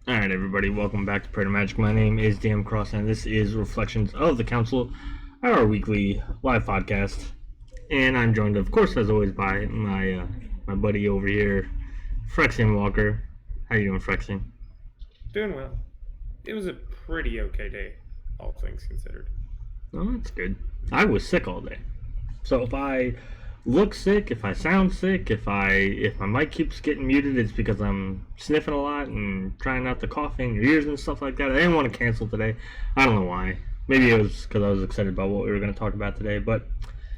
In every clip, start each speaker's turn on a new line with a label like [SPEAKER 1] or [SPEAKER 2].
[SPEAKER 1] Alright everybody, welcome back to Praetor Magic. My name is DM Cross and this is Reflections of the Council, our weekly live podcast. And I'm joined, of course, as always, by my buddy over here, Phyrexian Walker. How you doing, Phyrexian?
[SPEAKER 2] Doing well. It was a pretty okay day, all things considered.
[SPEAKER 1] Oh, that's good. I was sick all day. So if I look sick, if I sound sick, if my mic keeps getting muted, it's because I'm sniffing a lot and trying not to cough in your ears and stuff like that. I didn't want to cancel today. I don't know why. Maybe it was because I was excited about what we were going to talk about today, but...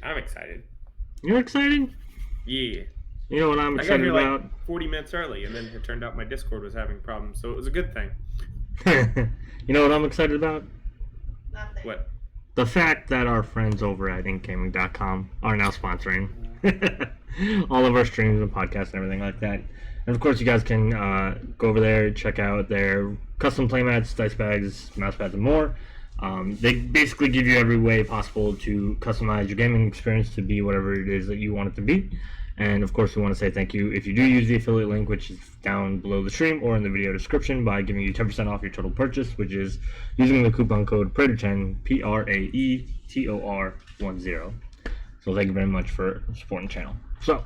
[SPEAKER 2] I'm excited.
[SPEAKER 1] You're excited?
[SPEAKER 2] Yeah.
[SPEAKER 1] You know what I'm excited
[SPEAKER 2] I got here
[SPEAKER 1] about?
[SPEAKER 2] like 40 minutes early, and then it turned out my Discord was having problems, so it was a good thing.
[SPEAKER 1] You know what I'm excited about?
[SPEAKER 3] Nothing.
[SPEAKER 2] What?
[SPEAKER 1] The fact that our friends over at inkgaming.com are now sponsoring all of our streams and podcasts and everything like that. And of course, you guys can go over there, check out their custom playmats, dice bags, mouse pads, and more. They basically give you every way possible to customize your gaming experience to be whatever it is that you want it to be. And of course, we want to say thank you if you do use the affiliate link, which is down below the stream or in the video description, by giving you 10% off your total purchase, which is using the coupon code Praetor10, Praetor10. So thank you very much for supporting the channel. So,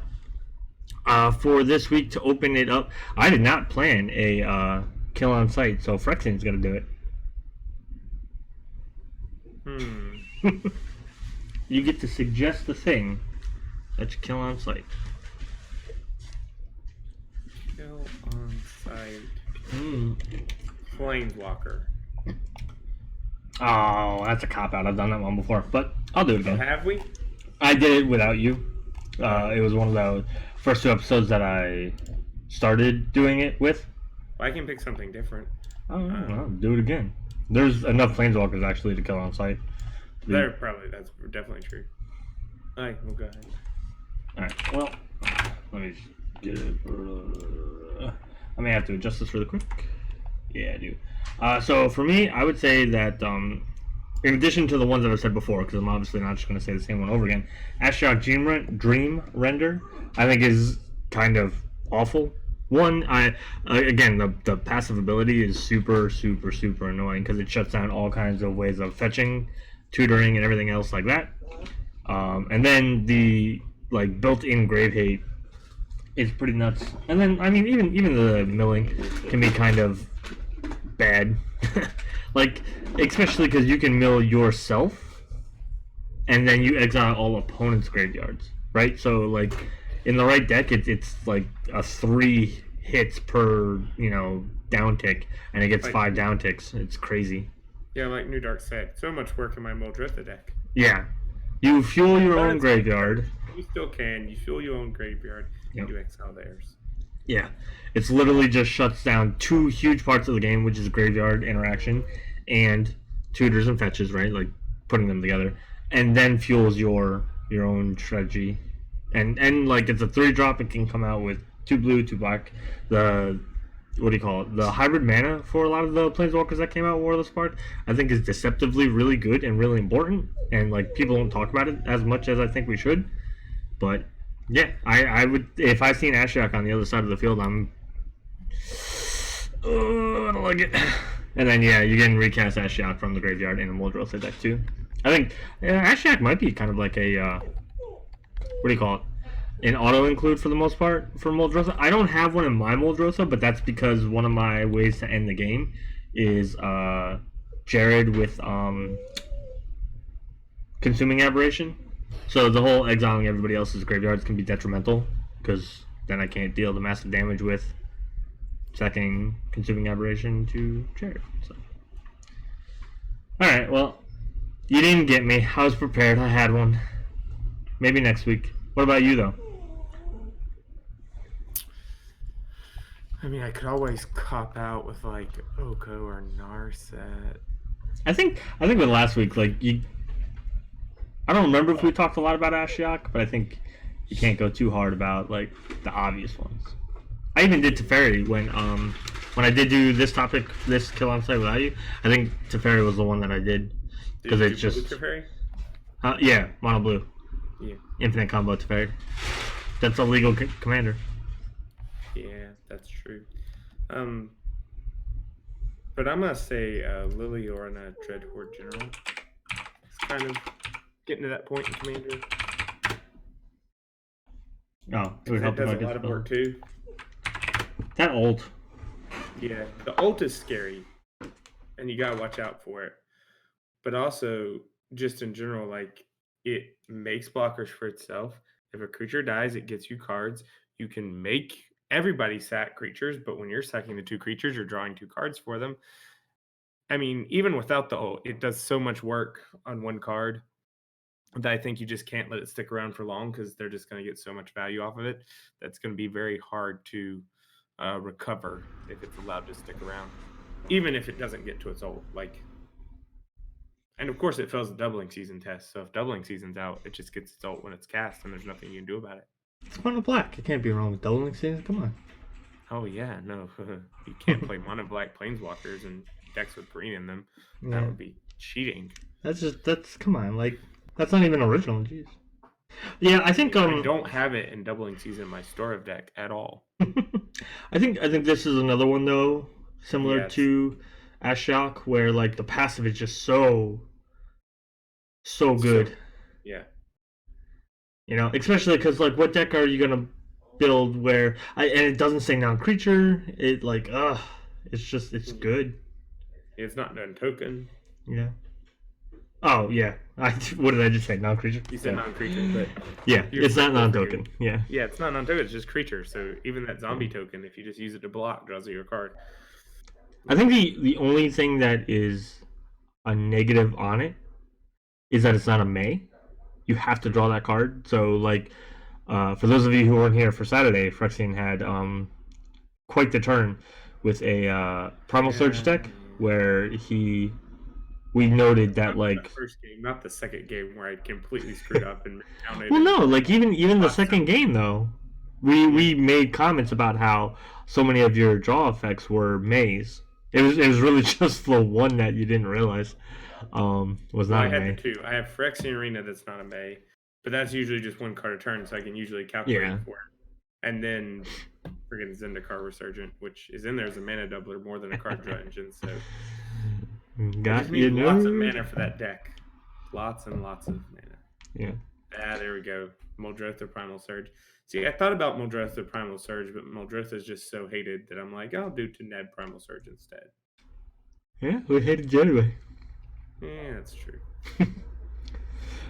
[SPEAKER 1] for this week, to open it up, I did not plan a kill on site, so Phyrexian's going to do it. You get to suggest the thing that you kill on site.
[SPEAKER 2] Kill on site. Planeswalker.
[SPEAKER 1] Oh, that's a cop-out. I've done that one before, but I'll do it again.
[SPEAKER 2] Have we?
[SPEAKER 1] I did it without you. It was one of the first 2 episodes that I started doing it with.
[SPEAKER 2] Well, I can pick something different.
[SPEAKER 1] Oh, well, do it again. There's enough planeswalkers actually to kill on site.
[SPEAKER 2] That's definitely true. Alright, we'll go ahead.
[SPEAKER 1] Alright, well, let me just get it. I may have to adjust this really quick. Yeah, I do. So for me, I would say that in addition to the ones that I've said before, because I'm obviously not just going to say the same one over again, Ashiok Dream Render, I think is kind of awful. One, again, the passive ability is super annoying because it shuts down all kinds of ways of fetching, tutoring, and everything else like that. And then the built-in grave hate is pretty nuts. And then I mean even the milling can be kind of bad. Especially because you can mill yourself and then you exile all opponents' graveyards, right? So in the right deck it's like a 3 hits per down tick, and it gets 5 down ticks. It's crazy.
[SPEAKER 2] Yeah, like New Dark said, so much work in my Muldrotha deck.
[SPEAKER 1] Yeah, you fuel your own graveyard.
[SPEAKER 2] You still can. You fuel your own graveyard.
[SPEAKER 1] Yep.
[SPEAKER 2] You exile theirs.
[SPEAKER 1] Yeah, it's literally just shuts down 2 huge parts of the game, which is graveyard interaction and tutors and fetches, right? Like putting them together, and then fuels your own strategy. And it's a 3-drop. It can come out with 2 blue, 2 black. The hybrid mana for a lot of the planeswalkers that came out War of the Spark, I think is deceptively really good and really important, and people don't talk about it as much as I think we should. But yeah, I would, if I seen Ashiok on the other side of the field, I don't like it. And then yeah, you can recast Ashiok from the graveyard in a Muldrotha deck too. I think Ashiok might be kind of like a an auto include for the most part for Muldrotha. I don't have one in my Muldrotha, but that's because one of my ways to end the game is Jared with Consuming Aberration. So the whole exiling everybody else's graveyards can be detrimental, because then I can't deal the massive damage with seconding Consuming Aberration to Jared. So, alright, well, you didn't get me. I was prepared. I had one. Maybe next week. What about you, though?
[SPEAKER 2] I mean, I could always cop out with Oko or Narset.
[SPEAKER 1] I think with last week, I don't remember if we talked a lot about Ashiok, but I think you can't go too hard about the obvious ones. I even did Teferi when I did do this topic, this kill on site without you. I think Teferi was the one that I did because it's just
[SPEAKER 2] Teferi?
[SPEAKER 1] Yeah, mono blue.
[SPEAKER 2] Yeah.
[SPEAKER 1] Infinite combo Teferi. That's a legal commander.
[SPEAKER 2] Yeah, that's true. But I'm gonna say Lily or a Dreadhorde General. It's kind of getting to that point in Commander.
[SPEAKER 1] Oh, it would help
[SPEAKER 2] does
[SPEAKER 1] if I
[SPEAKER 2] a
[SPEAKER 1] could
[SPEAKER 2] lot of
[SPEAKER 1] spell.
[SPEAKER 2] work too.
[SPEAKER 1] That ult.
[SPEAKER 2] Yeah, the ult is scary, and you gotta watch out for it. But also, just in general, like it makes blockers for itself. If a creature dies, it gets you cards. You can make everybody sack creatures, but when you're sacking the 2 creatures, you're drawing 2 cards for them. I mean, even without the ult, it does so much work on 1 card that I think you just can't let it stick around for long because they're just going to get so much value off of it. That's going to be very hard to recover if it's allowed to stick around, even if it doesn't get to its ult. And of course, it fails the doubling season test. So if doubling season's out, it just gets its ult when it's cast, and there's nothing you can do about it.
[SPEAKER 1] It's mono black. It can't be wrong with doubling season. Come on.
[SPEAKER 2] Oh yeah, no, you can't play mono black planeswalkers and decks with green in them.
[SPEAKER 1] Yeah.
[SPEAKER 2] That would be cheating.
[SPEAKER 1] That's come on, like that's not even original. Jeez. Yeah, I think
[SPEAKER 2] I don't have it in doubling season in my store of deck at all.
[SPEAKER 1] I think this is another one though, similar to Ashok, where like the passive is just so good.
[SPEAKER 2] Yeah.
[SPEAKER 1] You know, especially because like, what deck are you gonna build where and it doesn't say non-creature? It like it's good.
[SPEAKER 2] It's not non-token.
[SPEAKER 1] Yeah. Oh yeah. What did I just say? Non-creature.
[SPEAKER 2] You said non-creature, but
[SPEAKER 1] yeah, it's not non-token. Yeah.
[SPEAKER 2] Yeah, it's not non-token. It's just creature. So even that zombie token, if you just use it to block, draws you your card.
[SPEAKER 1] I think the only thing that is a negative on it is that it's not a May. You have to draw that card. So like, for those of you who weren't here for Saturday, Phyrexian had quite the turn with a Primal Surge deck where we noted that like
[SPEAKER 2] the first game, not the second game where I completely screwed up and
[SPEAKER 1] well, no, like even the second game though, we made comments about how so many of your draw effects were Mays. It was really just the one that you didn't realize was not a May.
[SPEAKER 2] I had the 2. I have Phyrexian Arena that's not a May, but that's usually just 1 card a turn, so I can usually calculate for it. And then friggin' Zendikar Resurgent, which is in there as a mana doubler more than a card draw engine, so
[SPEAKER 1] got
[SPEAKER 2] lots of mana for that deck. Lots and lots of mana.
[SPEAKER 1] Yeah.
[SPEAKER 2] There we go. Muldrotha Primal Surge. See, I thought about Muldrotha Primal Surge, but Muldrotha is just so hated that I'm like, I'll do Ned Primal Surge instead.
[SPEAKER 1] Yeah, we hated you anyway.
[SPEAKER 2] Yeah, that's true.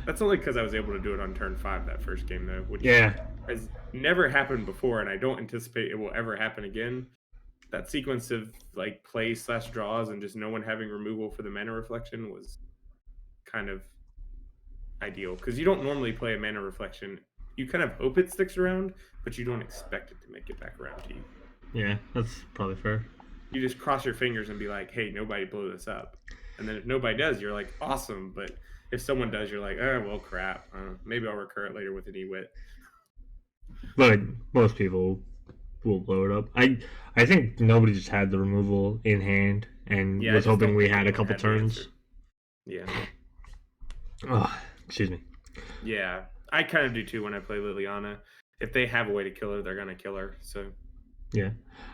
[SPEAKER 2] That's only because I was able to do it on turn 5 that first game, though, which has never happened before, and I don't anticipate it will ever happen again. That sequence of like plays/draws and just no one having removal for the mana reflection was kind of ideal because you don't normally play a mana reflection. You kind of hope it sticks around, but you don't expect it to make it back around to you.
[SPEAKER 1] Yeah, that's probably fair.
[SPEAKER 2] You just cross your fingers and be like, hey, nobody blow this up. And then if nobody does, you're like, awesome. But if someone does, you're like, oh, well, crap. Maybe I'll recur it later with an Ewit.
[SPEAKER 1] But most people will blow it up. I think nobody just had the removal in hand and was hoping we had a couple turns.
[SPEAKER 2] Yeah.
[SPEAKER 1] Oh, excuse me.
[SPEAKER 2] Yeah, I kind of do too when I play Liliana. If they have a way to kill her, they're gonna kill her. So.
[SPEAKER 1] Yeah,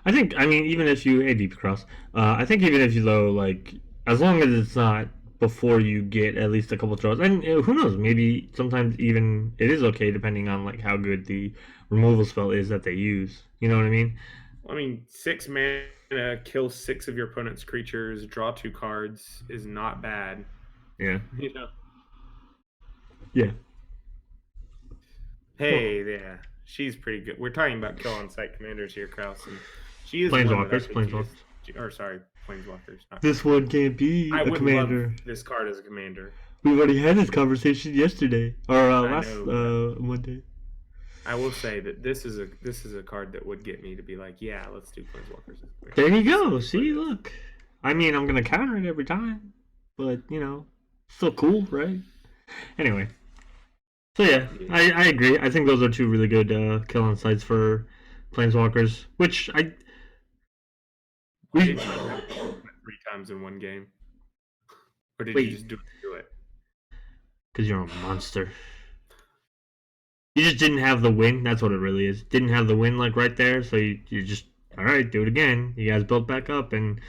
[SPEAKER 1] I mean, even if you deep cross, I think even if you though, like, as long as it's not before you get at least a couple draws, and who knows, maybe sometimes even it is okay depending on like how good the removal spell is that they use. You know what I mean?
[SPEAKER 2] I mean, 6 mana, kill 6 of your opponent's creatures, draw 2 cards is not bad.
[SPEAKER 1] Yeah.
[SPEAKER 2] You know.
[SPEAKER 1] Yeah.
[SPEAKER 2] Hey, yeah, she's pretty good. We're talking about kill on site commanders here, Kraus, and she is
[SPEAKER 1] Planeswalkers.
[SPEAKER 2] Planeswalkers.
[SPEAKER 1] This one can't be a commander.
[SPEAKER 2] Love this card as a commander.
[SPEAKER 1] We've already had this conversation yesterday or last Monday.
[SPEAKER 2] I will say that this is a card that would get me to be like, yeah, let's do Planeswalkers.
[SPEAKER 1] There you go. See, look. I mean, I'm gonna counter it every time, but you know, still cool, right? Anyway. So yeah, I agree. I think those are 2 really good kill on sites for Planeswalkers, which
[SPEAKER 2] we did 3 times in one game, or did you just do it?
[SPEAKER 1] Because you're a monster. You just didn't have the win. That's what it really is. Didn't have the win like right there, so you just all right. Do it again. You guys built back up, and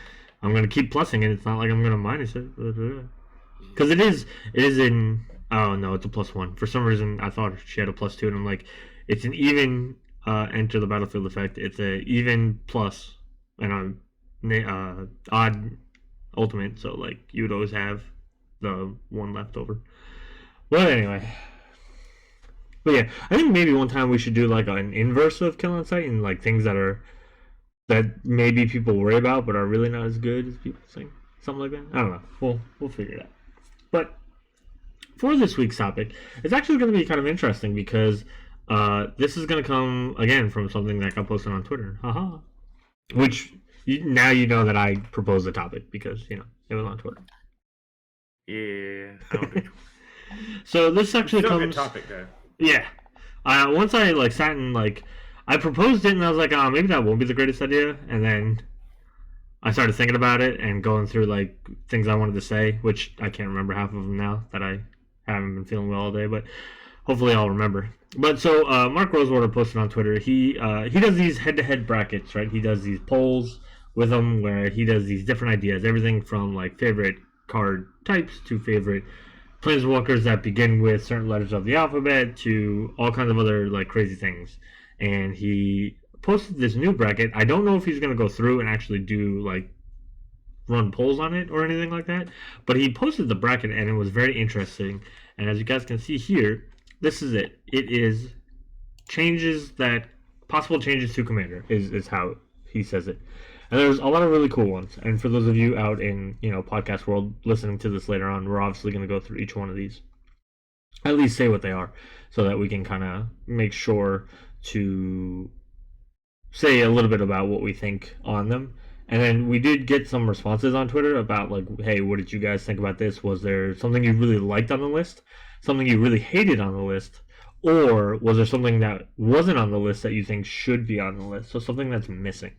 [SPEAKER 1] I'm gonna keep plussing it. It's not like I'm gonna minus it, because it is in. Oh no, it's a +1. For some reason, I thought she had a +2, and I'm like, it's an even enter the battlefield effect. It's a even plus, and odd ultimate. So like you would always have the one left over. But anyway. But yeah, I think maybe one time we should do like an inverse of Kill on Sight and like things that maybe people worry about but are really not as good as people think. Something like that. I don't know. We'll figure it out. But for this week's topic, it's actually going to be kind of interesting because this is going to come again from something that got posted on Twitter. Haha. Which now you know that I proposed the topic because it was on Twitter.
[SPEAKER 2] Yeah. I don't think.
[SPEAKER 1] So this actually
[SPEAKER 2] Still
[SPEAKER 1] comes.
[SPEAKER 2] a good topic though.
[SPEAKER 1] Yeah. Once I like sat and like I proposed it and I was like, maybe that won't be the greatest idea, and then I started thinking about it and going through like things I wanted to say, which I can't remember half of them now that I haven't been feeling well all day, but hopefully I'll remember. But so Mark Rosewater posted on Twitter. He does these head-to-head brackets, right? He does these polls with them where he does these different ideas, everything from like favorite card types to favorite planeswalkers that begin with certain letters of the alphabet to all kinds of other like crazy things. And he posted this new bracket. I don't know if he's going to go through and actually do like run polls on it or anything like that, but he posted the bracket and it was very interesting. And as you guys can see here, this is it. It is possible changes to Commander is how he says it. And there's a lot of really cool ones. And for those of you out in, podcast world listening to this later on, we're obviously going to go through each one of these. At least say what they are so that we can kind of make sure to say a little bit about what we think on them. And then we did get some responses on Twitter about like, hey, what did you guys think about this? Was there something you really liked on the list? Something you really hated on the list? Or was there something that wasn't on the list that you think should be on the list? So something that's missing.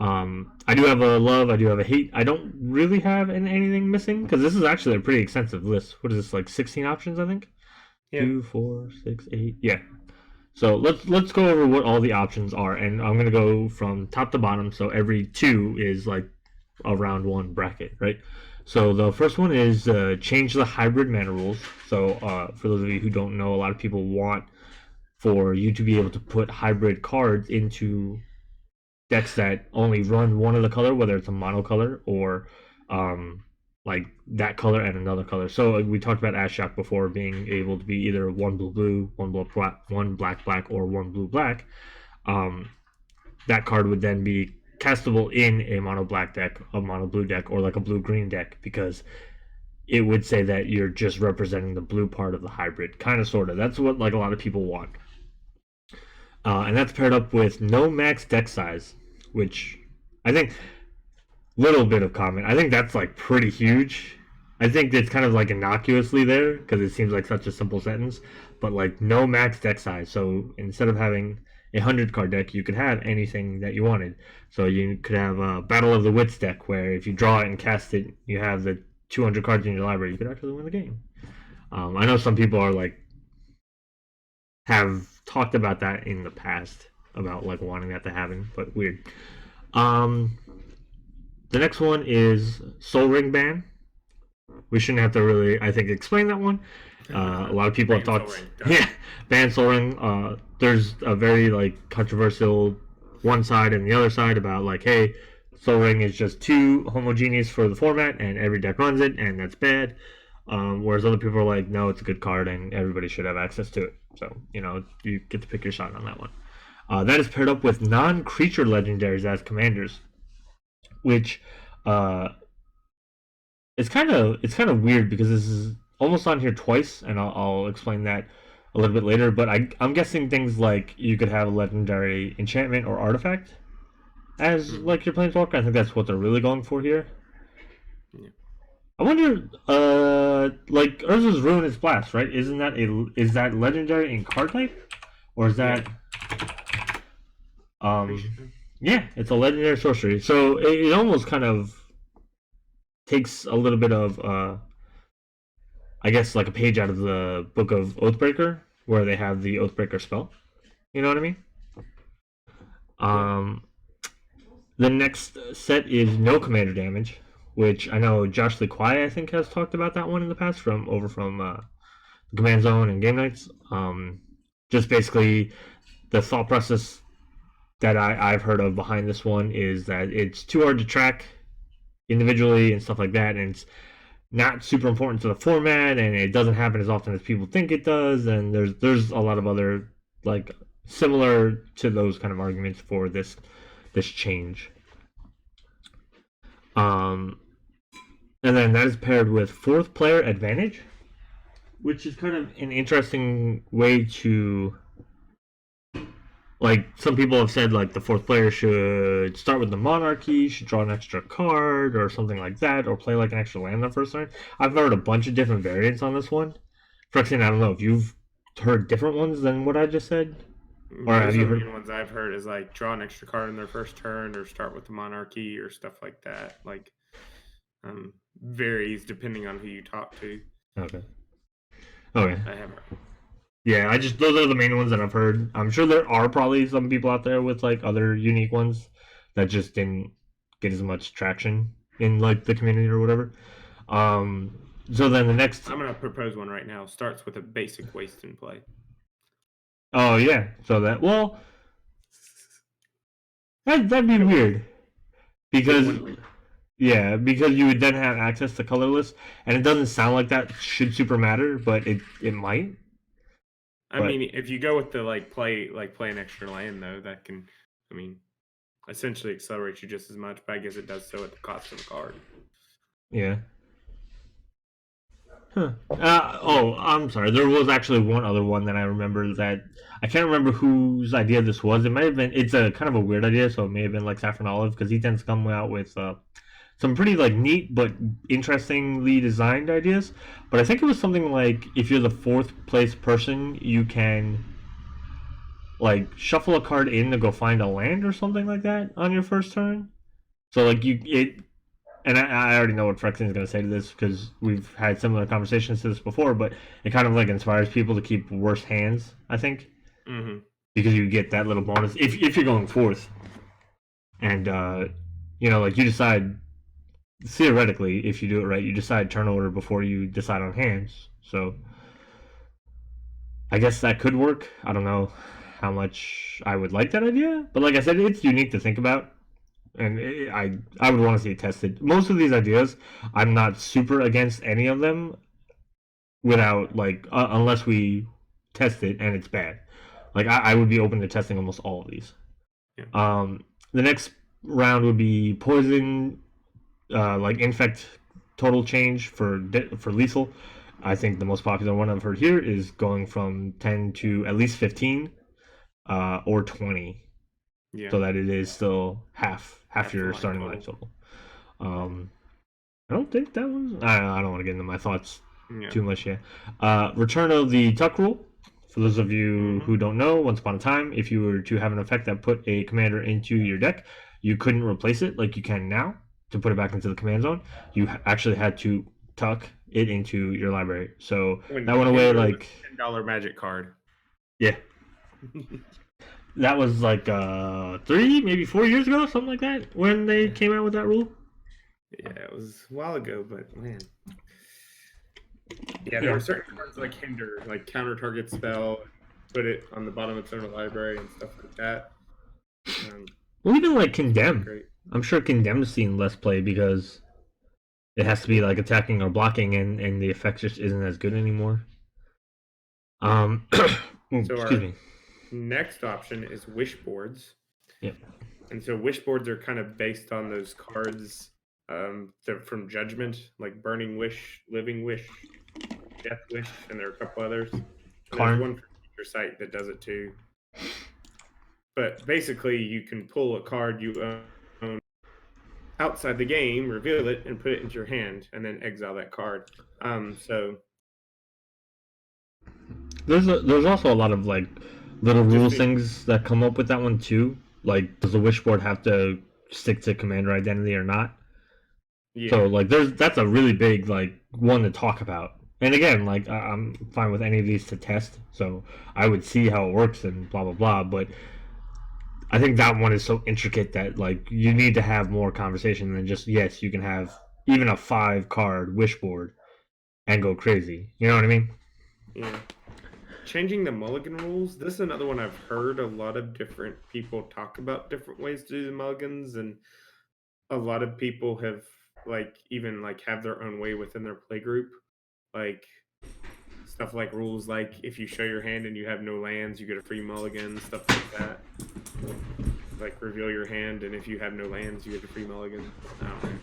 [SPEAKER 1] I do have a love, I do have a hate. I don't really have anything missing because this is actually a pretty extensive list. What is this, like 16 options, I think? Yeah. 2, 4, 6, 8. Yeah. So let's go over what all the options are, and I'm gonna go from top to bottom. So every 2 is like a round 1 bracket, right? So the first one is change the hybrid mana rules. So for those of you who don't know, a lot of people want for you to be able to put hybrid cards into decks that only run one of the color, whether it's a mono color or like that color and another color. So we talked about Ashok before being able to be either 1 blue blue, 1 black black, or 1 blue black. That card would then be castable in a mono black deck, a mono blue deck, or like a blue green deck, because it would say that you're just representing the blue part of the hybrid, kind of, sort of. That's what like a lot of people want. And that's paired up with no max deck size, which I think, little bit of comment, I think that's like pretty huge. I think it's kind of like innocuously there because it seems like such a simple sentence, but like no max deck size. So instead of having a 100 card deck, you could have anything that you wanted. So you could have a Battle of the Wits deck where if you draw it and cast it, you have the 200 cards in your library. You could actually win the game. I know some people are like have talked about that in the past about like wanting that to happen, but weird. The next one is Soul Ring ban. We shouldn't have to really, I think, explain that one. A lot of people have talked, ban Soul Ring. There's a very like controversial one side and the other side about like, hey, Soul Ring is just too homogeneous for the format and every deck runs it and that's bad. Whereas other people are like, no, it's a good card and everybody should have access to it. So, you get to pick your shot on that one. That is paired up with non-creature legendaries as commanders, which it's kind of weird because this is almost on here twice, and I'll explain that a little bit later. But I'm guessing things like you could have a legendary enchantment or artifact as like your planeswalker. I think that's what they're really going for here. Yeah. I wonder, like Urza's Ruin is Blast, right? Is that legendary in card type, or is that? Yeah, it's a legendary sorcery. So it almost kind of takes a little bit of, I guess, like a page out of the book of Oathbreaker, where they have the Oathbreaker spell. You know what I mean? The next set is no commander damage, which I know Josh LeQuai I think has talked about that one in the past from Command Zone and Game Nights. Just basically the thought process that I've heard of behind this one is that it's too hard to track individually and stuff like that, and it's not super important to the format, and it doesn't happen as often as people think it does, and there's a lot of other like similar to those kind of arguments for this change. And then that is paired with fourth player advantage, which is kind of an interesting way to, like, some people have said like the fourth player should start with the monarchy, should draw an extra card or something like that, or play like an extra land the first turn. I've heard a bunch of different variants on this one. Phyrexian, I don't know if you've heard different ones than what I just said. Or have you heard?
[SPEAKER 2] The ones I've heard is like draw an extra card in their first turn, or start with the monarchy, or stuff like that. Like, varies depending on who you talk to.
[SPEAKER 1] Okay.
[SPEAKER 2] I haven't.
[SPEAKER 1] Yeah, those are the main ones that I've heard. I'm sure there are probably some people out there with like other unique ones that just didn't get as much traction in like the community or whatever. So then the next,
[SPEAKER 2] I'm gonna propose one right now. Starts with a basic waste in play.
[SPEAKER 1] Oh yeah, so that'd be weird because you would then have access to colorless, and it doesn't sound like that should super matter, but it might.
[SPEAKER 2] I mean, if you go with the play an extra land though, that can, essentially accelerate you just as much. But I guess it does so at the cost of a card.
[SPEAKER 1] Yeah. Huh. I'm sorry. There was actually one other one that I remember that I can't remember whose idea this was. It might have been. It's a kind of a weird idea, so it may have been like Saffron Olive because he tends to come out with some pretty like neat but interestingly designed ideas. But I think it was something like if you're the fourth place person, you can like shuffle a card in to go find a land or something like that on your first turn. So like and I already know what Phyrexian is going to say to this because we've had similar conversations to this before, but it kind of like inspires people to keep worse hands, I think.
[SPEAKER 2] Mm-hmm.
[SPEAKER 1] Because you get that little bonus if you're going fourth. And, like you decide, theoretically, if you do it right, you decide turn order before you decide on hands. So I guess that could work. I don't know how much I would like that idea, but like I said, it's unique to think about. And I would want to see it tested. Most of these ideas, I'm not super against any of them without, unless we test it and it's bad. Like, I would be open to testing almost all of these.
[SPEAKER 2] Yeah.
[SPEAKER 1] The next round would be poison, infect total change for lethal. I think the most popular one I've heard here is going from 10 to at least 15 or 20. Yeah. So that it is still half your starting life total. I don't think that one's... I don't want to get into my thoughts too much yet. Return of the Tuck rule. For those of you who don't know, once upon a time, if you were to have an effect that put a commander into your deck, you couldn't replace it like you can now to put it back into the command zone. You actually had to tuck it into your library. So that went away like...
[SPEAKER 2] $10 magic card.
[SPEAKER 1] Yeah. That was like 3, maybe 4 years ago, something like that, when they came out with that rule.
[SPEAKER 2] Yeah, it was a while ago, but man. Yeah, there were certain cards like Hinder, like counter target spell, put it on the bottom of the library and stuff like that.
[SPEAKER 1] Well, even like Condemn. Great. I'm sure Condemn's seen less play because it has to be like attacking or blocking, and the effect just isn't as good anymore. Excuse me.
[SPEAKER 2] Next option is wish boards.
[SPEAKER 1] Yep.
[SPEAKER 2] And so wish boards are kind of based on those cards from Judgment, like Burning Wish, Living Wish, Death Wish, and there are a couple others. There's one for your site that does it too. But basically, you can pull a card you own outside the game, reveal it, and put it into your hand, and then exile that card. So
[SPEAKER 1] there's also a lot of like little rules things that come up with that one too. Like, does the wish board have to stick to commander identity or not? Yeah. So like that's a really big like one to talk about. And again, like I'm fine with any of these to test. So I would see how it works and blah blah blah. But I think that one is so intricate that like you need to have more conversation than just yes, you can have even a 5 card wish board and go crazy. You know what I mean?
[SPEAKER 2] Yeah. Changing the mulligan rules. This is another one I've heard a lot of different people talk about different ways to do the mulligans, and a lot of people have like even like have their own way within their play group. Like stuff like rules like if you show your hand and you have no lands, you get a free mulligan, stuff like that. Like reveal your hand, and if you have no lands, you get a free mulligan. I don't know.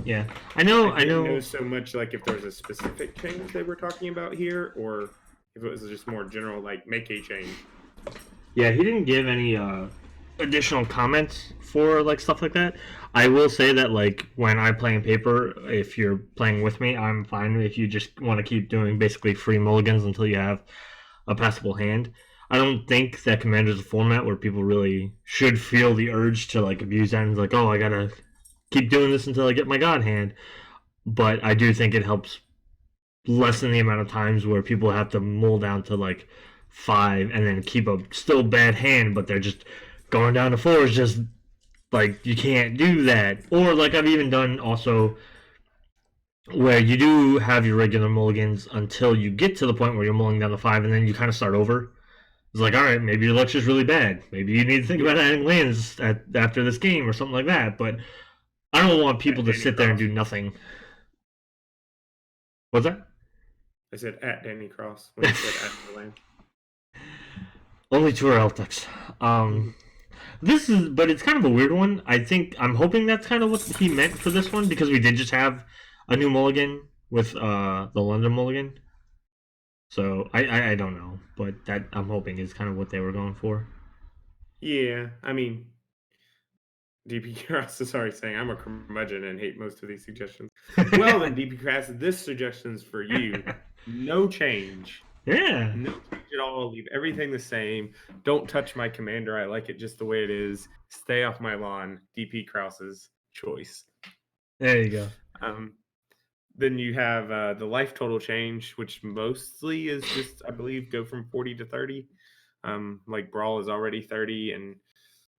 [SPEAKER 1] Yeah, I know.
[SPEAKER 2] I didn't know so much like if there was a specific change they were talking about here, or if it was just more general, like make a change.
[SPEAKER 1] Yeah, he didn't give any additional comments for like stuff like that. I will say that like when I play in paper, if you're playing with me, I'm fine if you just want to keep doing basically free mulligans until you have a passable hand. I don't think that Commander's a format where people really should feel the urge to like abuse that and like, oh, I gotta keep doing this until I get my god hand. But I do think it helps lessen the amount of times where people have to mull down to like 5 and then keep a still bad hand, but they're just going down to 4 is just like you can't do that. Or like I've even done also where you do have your regular mulligans until you get to the point where you're mulling down to 5 and then you kind of start over. It's like, all right, maybe your luck's just really bad. Maybe you need to think about adding lands after this game or something like that. But I don't want people to sit there and do nothing. What's that?
[SPEAKER 2] I said at Danny Cross when I said at the land.
[SPEAKER 1] Only 2 are elf decks. This is, but it's kind of a weird one. I'm hoping that's kind of what he meant for this one because we did just have a new mulligan with the London mulligan. So I don't know, but that I'm hoping is kind of what they were going for.
[SPEAKER 2] Yeah, I mean, DP Cross is already saying I'm a curmudgeon and hate most of these suggestions. Well, then, DP Cross, this suggestion's for you. No change.
[SPEAKER 1] Yeah.
[SPEAKER 2] No change at all. Leave everything the same. Don't touch my commander. I like it just the way it is. Stay off my lawn. DP Krause's choice.
[SPEAKER 1] There you go.
[SPEAKER 2] Then you have the life total change, which mostly is just, I believe, go from 40 to 30. Like Brawl is already 30, and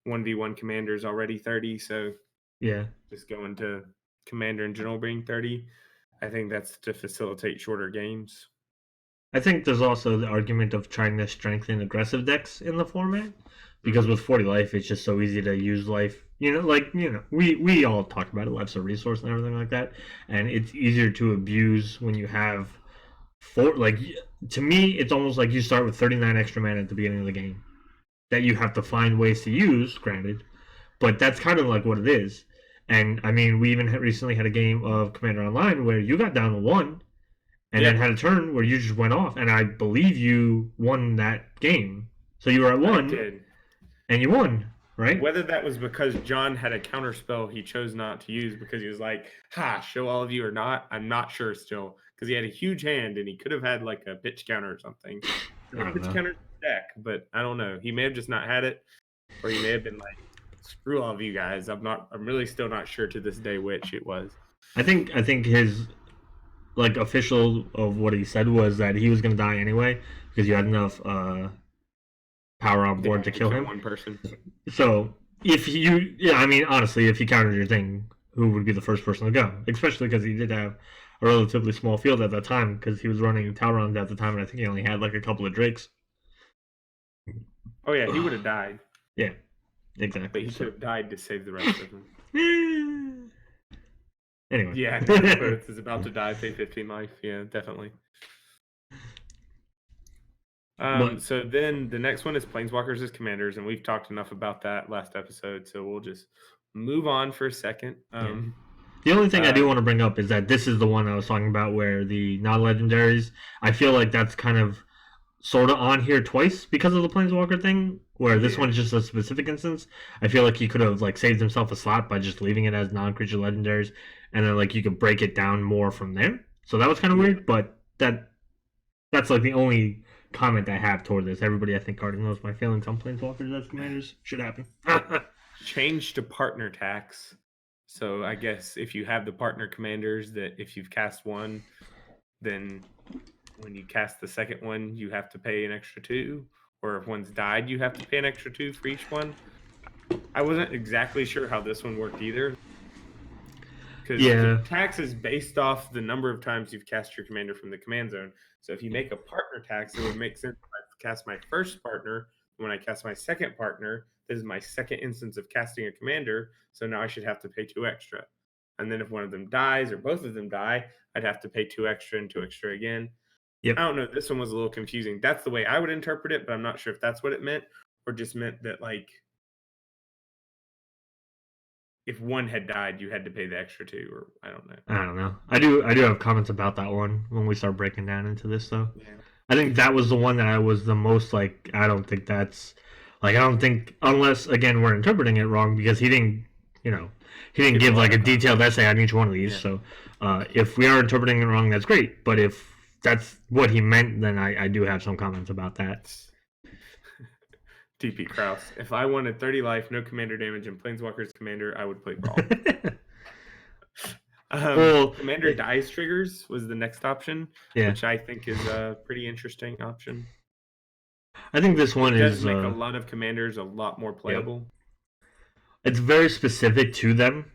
[SPEAKER 2] 1v1 Commander is already 30. So
[SPEAKER 1] yeah,
[SPEAKER 2] just going to Commander in general being 30. I think that's to facilitate shorter games.
[SPEAKER 1] I think there's also the argument of trying to strengthen aggressive decks in the format because with 40 life, it's just so easy to use life. We all talked about it. Life's a resource and everything like that, and it's easier to abuse when you have 4. Like to me, it's almost like you start with 39 extra mana at the beginning of the game that you have to find ways to use. Granted, but that's kind of like what it is. And I mean, we even recently had a game of Commander Online where you got down to 1. And then had a turn where you just went off, and I believe you won that game. So you were at 1, and you won, right?
[SPEAKER 2] Whether that was because John had a counterspell he chose not to use because he was like, show all of you or not, I'm not sure still. Because he had a huge hand, and he could have had like a pitch counter or something. Pitch counter deck, but I don't know. He may have just not had it, or he may have been like, screw all of you guys. I'm really still not sure to this day which it was.
[SPEAKER 1] I think his like official of what he said was that he was going to die anyway because you had enough power on board to kill him.
[SPEAKER 2] One person.
[SPEAKER 1] So if honestly, if he countered your thing, who would be the first person to go? Especially because he did have a relatively small field at that time because he was running Talrons at the time, and I think he only had like a couple of Drakes.
[SPEAKER 2] Oh yeah, he would have died.
[SPEAKER 1] Yeah, exactly.
[SPEAKER 2] But he could have died to save the rest of them.
[SPEAKER 1] Anyway.
[SPEAKER 2] Yeah, Earth is about to die, pay 15 life. Yeah, definitely. So then the next one is Planeswalkers as Commanders, and we've talked enough about that last episode, so we'll just move on for a second.
[SPEAKER 1] The only thing I do want to bring up is that this is the one I was talking about where the non-legendaries, I feel like that's kind of sort of on here twice because of the Planeswalker thing, where this one's just a specific instance. I feel like he could have like saved himself a slot by just leaving it as non-creature legendaries, and then like you could break it down more from there. So that was kind of weird, but that's like the only comment I have toward this. Everybody I think already knows my feelings on Planeswalkers as Commanders. Should happen.
[SPEAKER 2] Change to partner tax. So I guess if you have the partner commanders, that if you've cast one, then when you cast the second one, you have to pay an extra 2. Or if one's died, you have to pay an extra 2 for each one. I wasn't exactly sure how this one worked either. Because
[SPEAKER 1] Yeah.
[SPEAKER 2] tax is based off the number of times you've cast your commander from the command zone. So if you make a partner tax, it would make sense if I cast my first partner. When I cast my second partner, this is my second instance of casting a commander. So now I should have to pay 2 extra. And then if one of them dies or both of them die, I'd have to pay 2 extra and 2 extra again.
[SPEAKER 1] Yep.
[SPEAKER 2] I don't know. This one was a little confusing. That's the way I would interpret it, but I'm not sure if that's what it meant or just meant that, like, if one had died, you had to pay the extra 2, or I don't know.
[SPEAKER 1] I don't know. I do have comments about that one when we start breaking down into this, though.
[SPEAKER 2] Yeah.
[SPEAKER 1] I think that was the one that I was the most like, I don't think that's, like, I don't think, unless, again, we're interpreting it wrong, because he didn't give, like, a detailed essay on each one of these. Yeah. So if we are interpreting it wrong, that's great. But if that's what he meant, then I do have some comments about that.
[SPEAKER 2] TP Kraus. If I wanted 30 life, no commander damage, and Planeswalker's commander, I would play Brawl. Commander dies triggers was the next option, which I think is a pretty interesting option.
[SPEAKER 1] I think this one
[SPEAKER 2] does make a lot of commanders a lot more playable.
[SPEAKER 1] It's very specific to them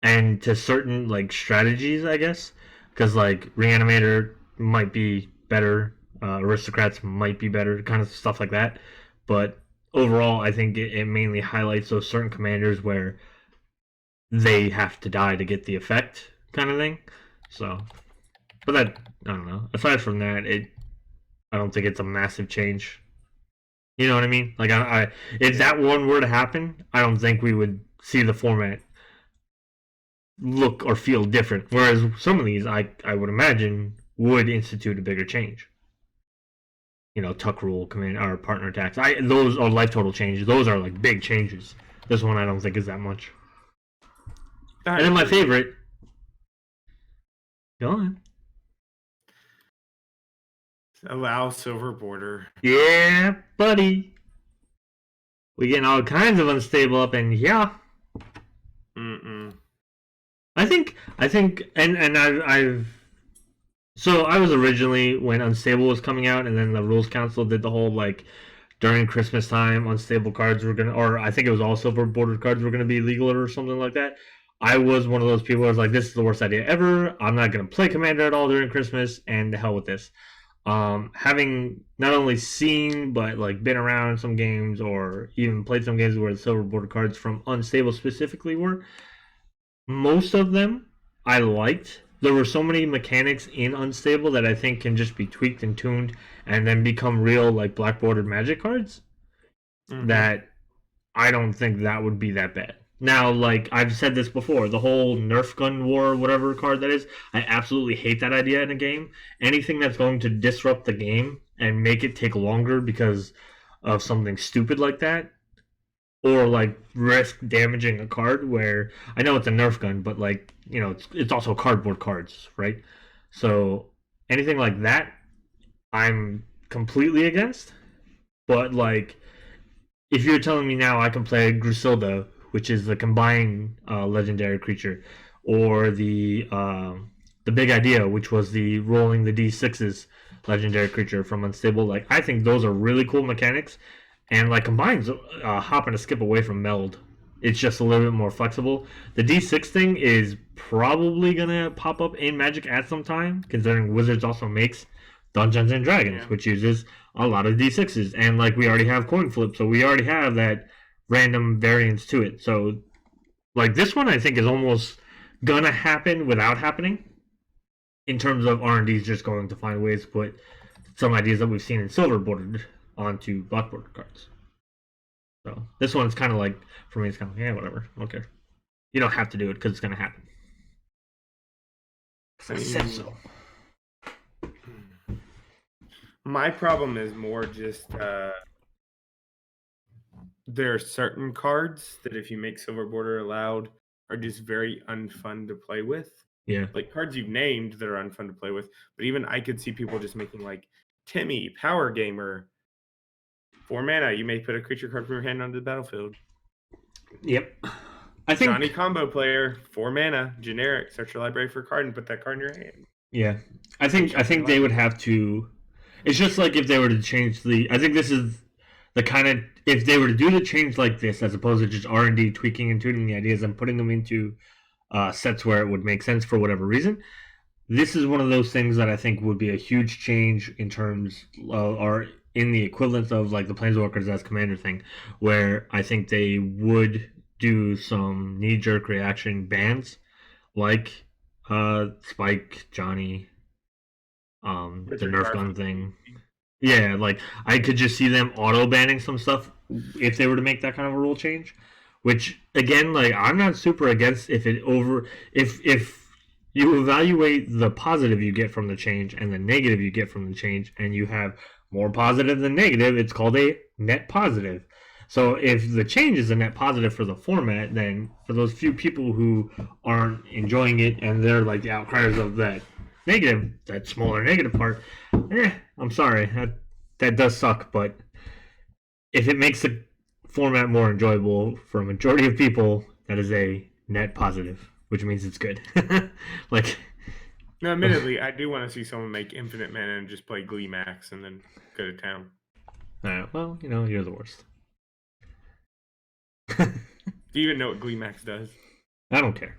[SPEAKER 1] and to certain, like, strategies, I guess, because, like, Reanimator might be better, Aristocrats might be better, kind of stuff like that. But overall, I think it mainly highlights those certain commanders where they have to die to get the effect, kind of thing. So, but that, I don't know. Aside from that, I don't think it's a massive change. You know what I mean? Like, if that one were to happen, I don't think we would see the format look or feel different. Whereas some of these, I would imagine, would institute a bigger change. You know, tuck rule, command, or partner tax. Those are life total changes. Those are, like, big changes. This one I don't think is that much. And then my favorite. Go on.
[SPEAKER 2] Allow silver border.
[SPEAKER 1] Yeah, buddy. We getting all kinds of unstable up in here. I think, and I've. So I was originally when Unstable was coming out, and then the Rules Council did the whole, like, during Christmas time, unstable cards were gonna, or I think it was all silver bordered cards were gonna be legal or something like that. I was one of those people who was like, this is the worst idea ever. I'm not gonna play Commander at all during Christmas, and the hell with this. Having not only seen but, like, been around some games or even played some games where the silver bordered cards from Unstable specifically were, most of them I liked. There were so many mechanics in Unstable that I think can just be tweaked and tuned and then become real, like, black bordered Magic cards, that I don't think that would be that bad. Now, like, I've said this before, the whole Nerf gun war, whatever card that is, I absolutely hate that idea in a game. Anything that's going to disrupt the game and make it take longer because of something stupid like that, or, like, risk damaging a card, where I know it's a Nerf gun, but, like, you know, it's also cardboard cards, right? So anything like that, I'm completely against. But, like, if you're telling me now I can play Grusilda, which is the combined legendary creature, or the Big Idea, which was the rolling the D6s legendary creature from Unstable, like, I think those are really cool mechanics. And, like, combines hop and a skip away from meld. It's just a little bit more flexible. The D6 thing is probably going to pop up in Magic at some time, considering Wizards also makes Dungeons and Dragons, which uses a lot of D6s. And, like, we already have coin flip, so we already have that random variance to it. So, like, this one I think is almost going to happen without happening, in terms of R&D's just going to find ways to put some ideas that we've seen in silver bordered onto black border cards. So this one's kind of like, for me, it's kind of like, yeah, whatever, I don't care. You don't have to do it because it's going to happen. I said so.
[SPEAKER 2] My problem is more just there are certain cards that if you make silver border allowed are just very unfun to play with.
[SPEAKER 1] Yeah.
[SPEAKER 2] Like cards you've named that are unfun to play with. But even I could see people just making, like, Timmy, Power Gamer. 4 mana, you may put a creature card from your hand onto the battlefield.
[SPEAKER 1] Yep. I think
[SPEAKER 2] Johnny Combo Player, 4 mana, generic, search your library for a card and put that card in your hand.
[SPEAKER 1] Yeah. I think they would have to. It's just like if they were to change I think this is the kind of, if they were to do the change like this, as opposed to just R&D tweaking and tuning the ideas and putting them into sets where it would make sense for whatever reason, this is one of those things that I think would be a huge change in terms of, or in the equivalent of like the Planeswalkers as commander thing, where I think they would do some knee-jerk reaction bans like Spike, Johnny, the Nerf gun thing. Yeah, like I could just see them auto banning some stuff if they were to make that kind of a rule change. Which again, like I'm not super against if you evaluate the positive you get from the change and the negative you get from the change, and you have more positive than negative, it's called a net positive. So if the change is a net positive for the format, then for those few people who aren't enjoying it and they're like the outcriers of that negative, that smaller negative part, I'm sorry, that does suck. But if it makes the format more enjoyable for a majority of people, that is a net positive, which means it's good. Like,
[SPEAKER 2] now, admittedly, I do want to see someone make infinite mana and just play Glee Max and then go to town.
[SPEAKER 1] Well, you're the worst.
[SPEAKER 2] Do you even know what Glee Max does?
[SPEAKER 1] I don't care.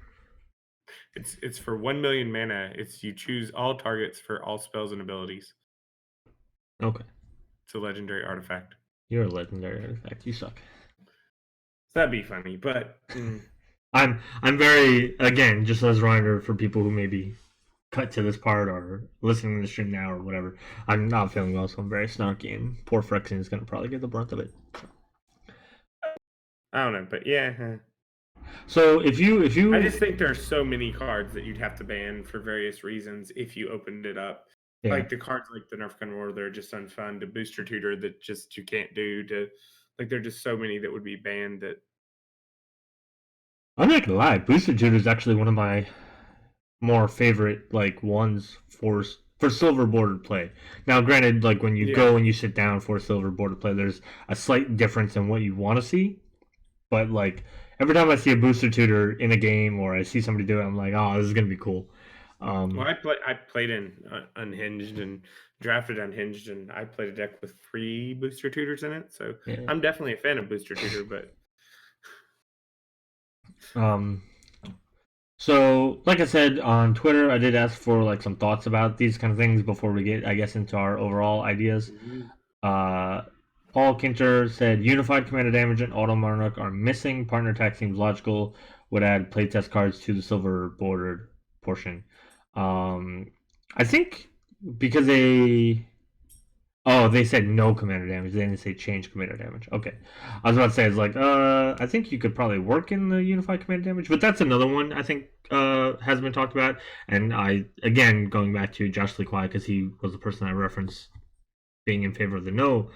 [SPEAKER 2] It's for 1 million mana. It's you choose all targets for all spells and abilities.
[SPEAKER 1] Okay.
[SPEAKER 2] It's a legendary artifact.
[SPEAKER 1] You're a legendary artifact. You suck.
[SPEAKER 2] That'd be funny, but
[SPEAKER 1] I'm very, again, just as a reminder for people who maybe cut to this part or listening to the stream now or whatever, I'm not feeling well, so I'm very snarky, and poor Phyrexian is going to probably get the brunt of it.
[SPEAKER 2] I don't know, but yeah.
[SPEAKER 1] So if you,
[SPEAKER 2] I just think there are so many cards that you'd have to ban for various reasons if you opened it up. Yeah. Like the cards like the Nerf Gun War, they're just unfun. The Booster Tutor that just you can't do. To like, there are just so many that would be banned that.
[SPEAKER 1] I'm not gonna lie, Booster Tutor is actually one of my more favorite like ones for silver bordered play. Now, granted, like when you go and you sit down for silver bordered play, there's a slight difference in what you want to see. But like every time I see a Booster Tutor in a game or I see somebody do it, I'm like, oh, this is gonna be cool.
[SPEAKER 2] Well, I played in Unhinged and drafted Unhinged, and I played a deck with 3 Booster Tutors in it. So yeah. I'm definitely a fan of Booster Tutor, but
[SPEAKER 1] So, like I said on Twitter, I did ask for like some thoughts about these kind of things before we get, I guess, into our overall ideas. Paul Kinter said Unified Commander Damage and Auto Monarch are missing. Partner attack seems logical. Would add playtest cards to the silver bordered portion. I think because they said no commander damage. They didn't say change commander damage. Okay. I was about to say, it's like, I think you could probably work in the unified commander damage, but that's another one I think has been talked about. And I, again, going back to Josh Lequai, because he was the person I referenced being in favor of the no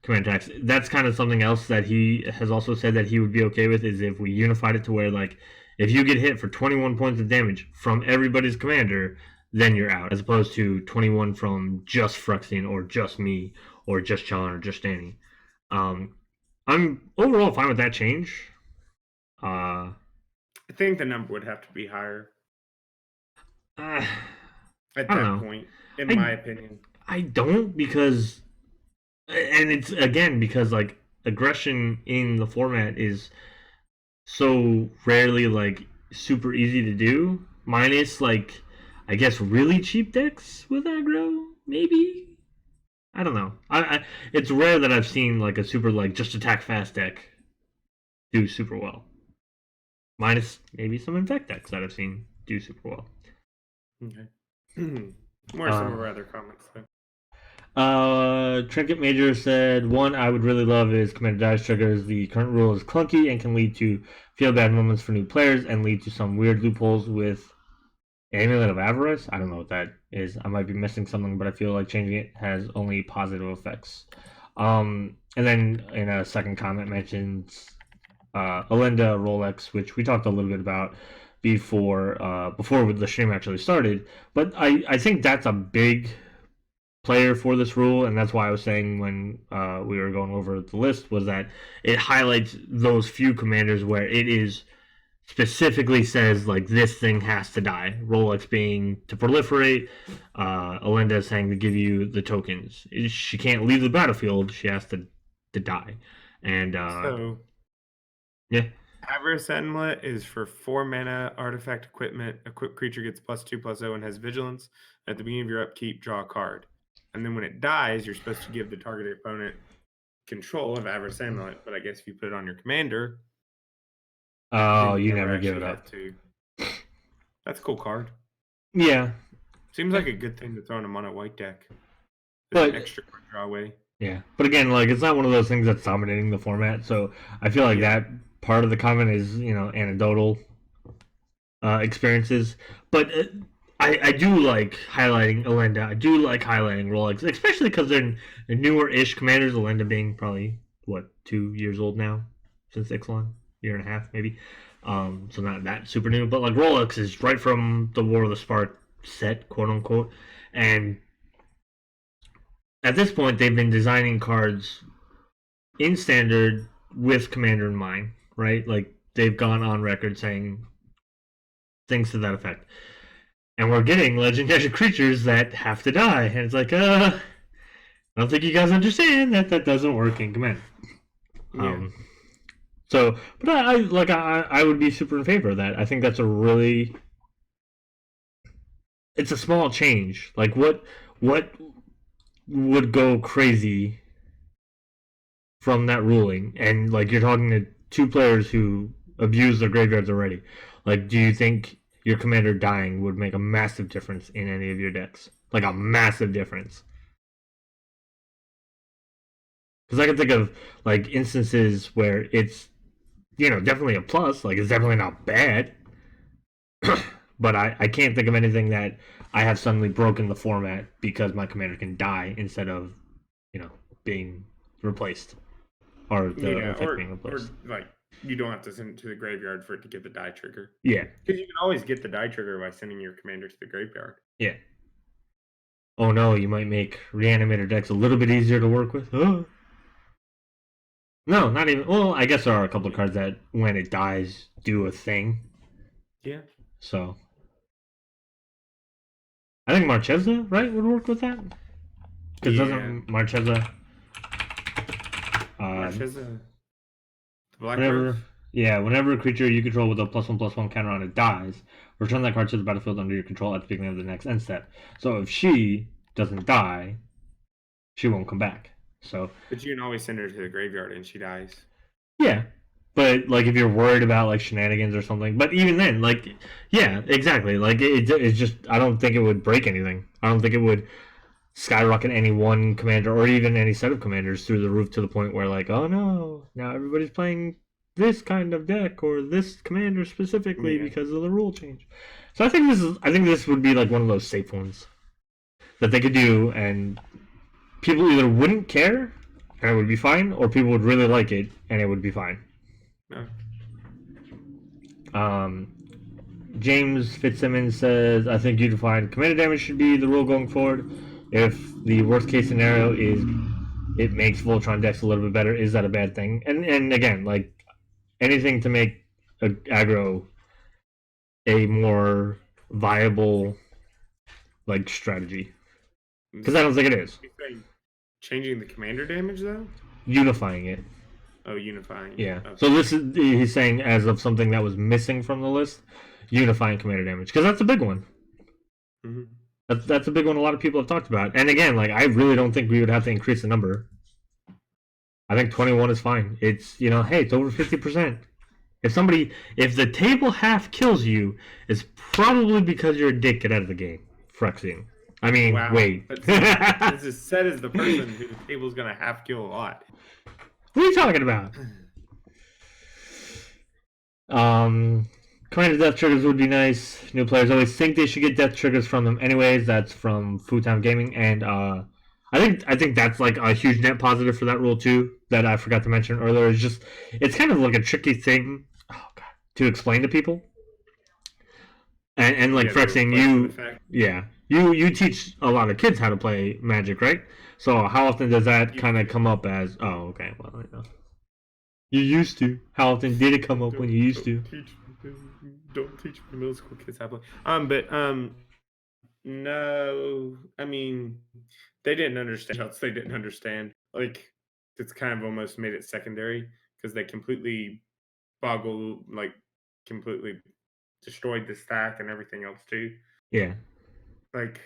[SPEAKER 1] commander attacks. That's kind of something else that he has also said that he would be okay with, is if we unified it to where, like, if you get hit for 21 points of damage from everybody's commander, then you're out, as opposed to 21 from just Phyrexian or just me or just Challen or just Danny. I'm overall fine with that change.
[SPEAKER 2] I think the number would have to be higher. At that point, in my opinion.
[SPEAKER 1] I don't, because, and it's again because like aggression in the format is so rarely like super easy to do, minus like I guess really cheap decks with aggro, maybe. I don't know. It's rare that I've seen like a super like just attack fast deck do super well. Minus maybe some infect decks that I've seen do super well.
[SPEAKER 2] Okay. More some of our other comments though.
[SPEAKER 1] Trinket Major said, one I would really love is Commander Dice triggers. The current rule is clunky and can lead to feel bad moments for new players and lead to some weird loopholes with Amulet of Avarice. I don't know what that is. I might be missing something, but I feel like changing it has only positive effects. And then in a second comment mentions Alinda Rolex, which we talked a little bit about before the stream actually started. But I think that's a big player for this rule, and that's why I was saying when we were going over the list was that it highlights those few commanders where it is specifically says like this thing has to die. Rolex being to proliferate, Alinda saying to give you the tokens. She can't leave the battlefield. She has to to die. And
[SPEAKER 2] So
[SPEAKER 1] yeah.
[SPEAKER 2] Avarice Amulet is for 4 mana artifact equipment. Equipped creature gets +2/+0 and has vigilance. At the beginning of your upkeep, draw a card. And then when it dies, you're supposed to give the targeted opponent control of Avarice Amulet. But I guess if you put it on your commander,
[SPEAKER 1] Oh,
[SPEAKER 2] then
[SPEAKER 1] you
[SPEAKER 2] never
[SPEAKER 1] never give
[SPEAKER 2] actually
[SPEAKER 1] it
[SPEAKER 2] have
[SPEAKER 1] up.
[SPEAKER 2] to. That's a cool card.
[SPEAKER 1] Yeah.
[SPEAKER 2] Seems like a good thing to throw in a mono white deck.
[SPEAKER 1] But
[SPEAKER 2] Extra card draw away.
[SPEAKER 1] yeah. But again, like it's not one of those things that's dominating the format. So I feel like that part of the comment is, anecdotal experiences. But I do like highlighting Elenda. I do like highlighting Rolex, especially because they're newer-ish commanders. Elenda being probably 2 years old now since Ixalan, year and a half maybe. So not that super new, but like Rolex is right from the War of the Spark set, quote unquote, and at this point they've been designing cards in standard with commander in mind, right? Like they've gone on record saying things to that effect. And we're getting legendary creatures that have to die. And it's like, I don't think you guys understand that doesn't work in Commander.
[SPEAKER 2] Yeah.
[SPEAKER 1] So, but I would be super in favor of that. I think that's it's a small change. Like, what would go crazy from that ruling? And, like, you're talking to 2 players who abuse their graveyards already. Like, do you think your commander dying would make a massive difference in any of your decks? Like a massive difference. Because I can think of like instances where it's definitely a plus. Like it's definitely not bad. But I can't think of anything that I have suddenly broken the format because my commander can die instead of being replaced or the effect being replaced.
[SPEAKER 2] Or like you don't have to send it to the graveyard for it to get the die trigger.
[SPEAKER 1] Yeah.
[SPEAKER 2] Because you can always get the die trigger by sending your commander to the graveyard.
[SPEAKER 1] Yeah. Oh no, you might make reanimator decks a little bit easier to work with. Oh. No, not even. Well, I guess there are a couple of cards that, when it dies, do a thing.
[SPEAKER 2] Yeah.
[SPEAKER 1] So, I think Marchesa, right, would work with that. Because doesn't Marchesa?
[SPEAKER 2] Marchesa. The black
[SPEAKER 1] whenever a creature you control with a +1/+1 counter on it dies, return that card to the battlefield under your control at the beginning of the next end step. So if she doesn't die, she won't come back. So,
[SPEAKER 2] but you can always send her to the graveyard and she dies.
[SPEAKER 1] Yeah, but like if you're worried about like shenanigans or something, but even then, like, yeah, exactly. Like it's just I don't think it would break anything. I don't think it would skyrocket any one commander or even any set of commanders through the roof to the point where like, oh no, now everybody's playing this kind of deck or this commander specifically because of the rule change. So I think this would be like one of those safe ones that they could do, and people either wouldn't care and it would be fine, or people would really like it and it would be fine.
[SPEAKER 2] No.
[SPEAKER 1] James Fitzsimmons says, I think you defined commander damage should be the rule going forward. If the worst case scenario is it makes Voltron decks a little bit better, is that a bad thing? And again, like anything to make aggro a more viable like strategy. Because I don't think it is.
[SPEAKER 2] Changing the commander damage though?
[SPEAKER 1] Unifying it.
[SPEAKER 2] Oh, unifying.
[SPEAKER 1] Yeah.
[SPEAKER 2] Okay.
[SPEAKER 1] So he's saying as of something that was missing from the list, unifying commander damage, because that's a big one.
[SPEAKER 2] Mm-hmm.
[SPEAKER 1] That's a big one. A lot of people have talked about. And again, like I really don't think we would have to increase the number. I think 21 is fine. It's hey, it's over 50%. If the table half kills you, it's probably because you're a dick. Get out of the game, Phyrexian. I mean,
[SPEAKER 2] wow.
[SPEAKER 1] Wait.
[SPEAKER 2] This is said as the person who the table's gonna half kill a lot.
[SPEAKER 1] What are you talking about? Commander death triggers would be nice. New players always think they should get death triggers from them anyways. That's from Futon Gaming, and I think that's like a huge net positive for that rule too that I forgot to mention earlier. It's kind of like a tricky thing to explain to people. And like Phyrexian, you teach a lot of kids how to play Magic, right? So how often does that kind of come up as? Oh, okay. Well, I know. You used to. How often did it come up when you used to?
[SPEAKER 2] Don't teach middle school kids how to play. No. I mean, they didn't understand. They didn't understand. Like it's kind of almost made it secondary because they completely completely destroyed the stack and everything else too.
[SPEAKER 1] Yeah.
[SPEAKER 2] Like,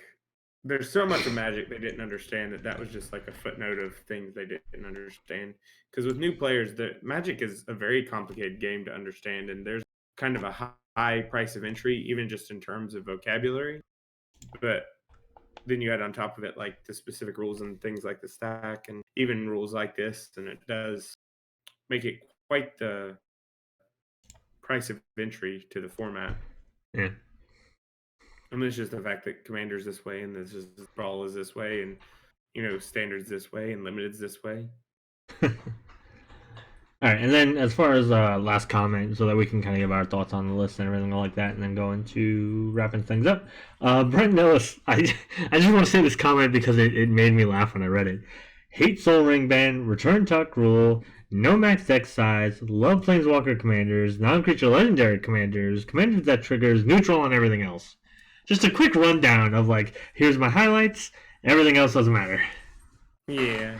[SPEAKER 2] there's so much of Magic they didn't understand that was just like a footnote of things they didn't understand. Because with new players, the Magic is a very complicated game to understand, and there's kind of a high price of entry, even just in terms of vocabulary. But then you add on top of it like the specific rules and things like the stack, and even rules like this, and it does make it quite the price of entry to the format.
[SPEAKER 1] Yeah.
[SPEAKER 2] I mean, it's just the fact that Commander's this way, and this is Brawl is this way, and Standard's this way, and Limited's this way.
[SPEAKER 1] All right, and then as far as last comment, so that we can kind of give our thoughts on the list and everything like that, and then go into wrapping things up. Brent Ellis, I just want to say this comment because it made me laugh when I read it. Hate Soul Ring ban, return tuck rule, no max deck size, love Planeswalker commanders, non-creature legendary commanders, commanders that triggers neutral and everything else. Just a quick rundown of like, here's my highlights, everything else doesn't matter.
[SPEAKER 2] Yeah,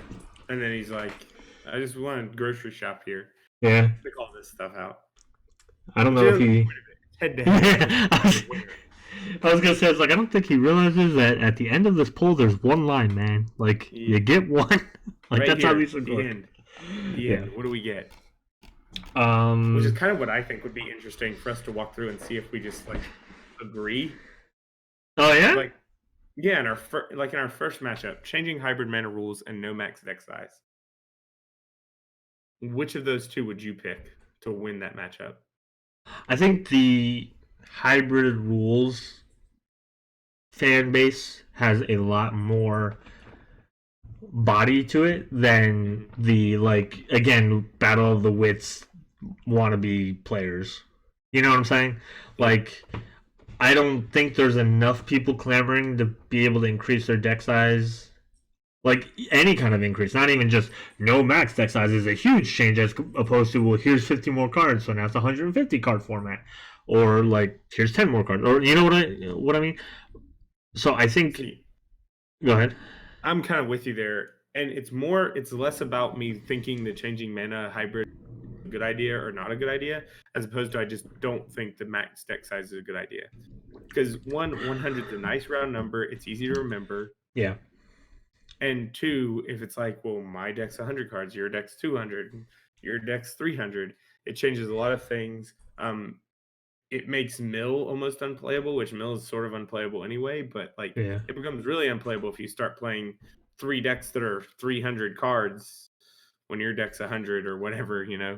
[SPEAKER 2] and then he's like, I just want to grocery shop here.
[SPEAKER 1] Yeah.
[SPEAKER 2] To call this stuff out.
[SPEAKER 1] I don't know if he...
[SPEAKER 2] Head to head.
[SPEAKER 1] I was going to say, it's like, I don't think he realizes that at the end of this poll, there's one line, man. Like, you get one. Like,
[SPEAKER 2] right
[SPEAKER 1] that's
[SPEAKER 2] here,
[SPEAKER 1] how these are
[SPEAKER 2] the
[SPEAKER 1] going.
[SPEAKER 2] end. The end. What do we get?
[SPEAKER 1] Which
[SPEAKER 2] is kind of what I think would be interesting for us to walk through and see if we just, like, agree.
[SPEAKER 1] Oh, yeah?
[SPEAKER 2] Like, yeah, in our first matchup, changing hybrid mana rules and no max deck size. Which of those two would you pick to win that matchup?
[SPEAKER 1] I think the hybrid rules fan base has a lot more body to it than the, like, again, Battle of the Wits wannabe players. You know what I'm saying? Like, I don't think there's enough people clamoring to be able to increase their deck size. Like, any kind of increase, not even just no max deck size is a huge change as opposed to, well, here's 50 more cards, so now it's 150 card format. Or, like, here's 10 more cards. Or, you know what I mean? So I think... Go ahead.
[SPEAKER 2] I'm kind of with you there. And it's less about me thinking that changing mana hybrid is a good idea or not a good idea, as opposed to I just don't think the max deck size is a good idea. Because 100 is a nice round number. It's easy to remember.
[SPEAKER 1] Yeah.
[SPEAKER 2] And two, if it's like, well, my deck's 100 cards, your deck's 200, your deck's 300, it changes a lot of things. It makes Mill almost unplayable, which Mill is sort of unplayable anyway, but like it becomes really unplayable if you start playing 3 decks that are 300 cards when your deck's 100 or whatever, Yeah.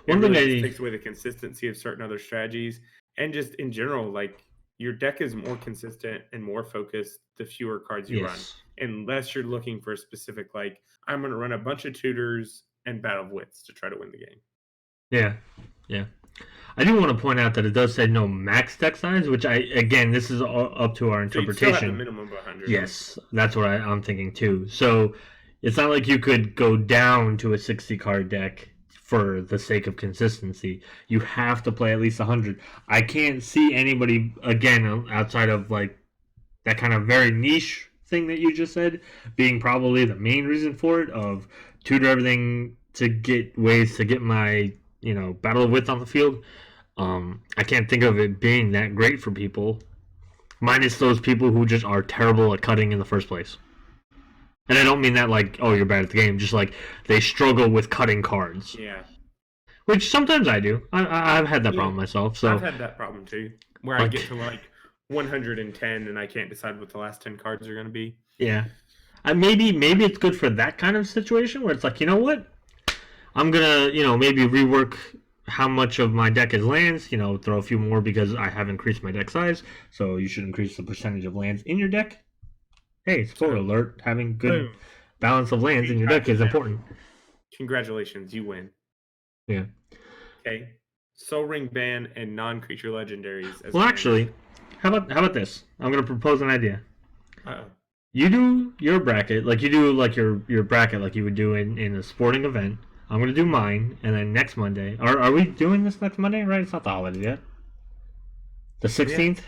[SPEAKER 2] One thing really takes away the consistency of certain other strategies, and just in general, like, your deck is more consistent and more focused the fewer cards you run, unless you're looking for a specific, like, I'm going to run a bunch of tutors and Battle of Wits to try to win the game.
[SPEAKER 1] Yeah. I do want to point out that it does say no max deck size, which this is up to our interpretation. So you still have the minimum of 100. Yes, that's what I'm thinking too. So it's not like you could go down to a 60 card deck for the sake of consistency. You have to play at least 100. I can't see anybody, again, outside of like that kind of very niche thing that you just said, being probably the main reason for it, of tutor everything to get ways to get my, Battle of Wits on the field. I can't think of it being that great for people, minus those people who just are terrible at cutting in the first place. And I don't mean that like, oh, you're bad at the game. Just like they struggle with cutting cards. Yeah. Which sometimes I do. I've had that problem myself. So
[SPEAKER 2] I've had that problem too, where I get to like 110 and I can't decide what the last 10 cards are going to be.
[SPEAKER 1] Yeah. Maybe it's good for that kind of situation where it's like, you know what? I'm going to, maybe rework how much of my deck is lands, throw a few more because I have increased my deck size. So you should increase the percentage of lands in your deck. Hey, spoiler alert, having good balance of lands in your deck is important.
[SPEAKER 2] Congratulations, you win.
[SPEAKER 1] Yeah.
[SPEAKER 2] Okay. Soul Ring ban and non-creature legendaries.
[SPEAKER 1] Well, actually, how about this? I'm going to propose an idea.
[SPEAKER 2] Uh-oh.
[SPEAKER 1] You do your bracket, like you do like your bracket like you would do in a sporting event. I'm going to do mine, and then next Monday... Are we doing this next Monday, right? It's not the holiday yet. The 16th?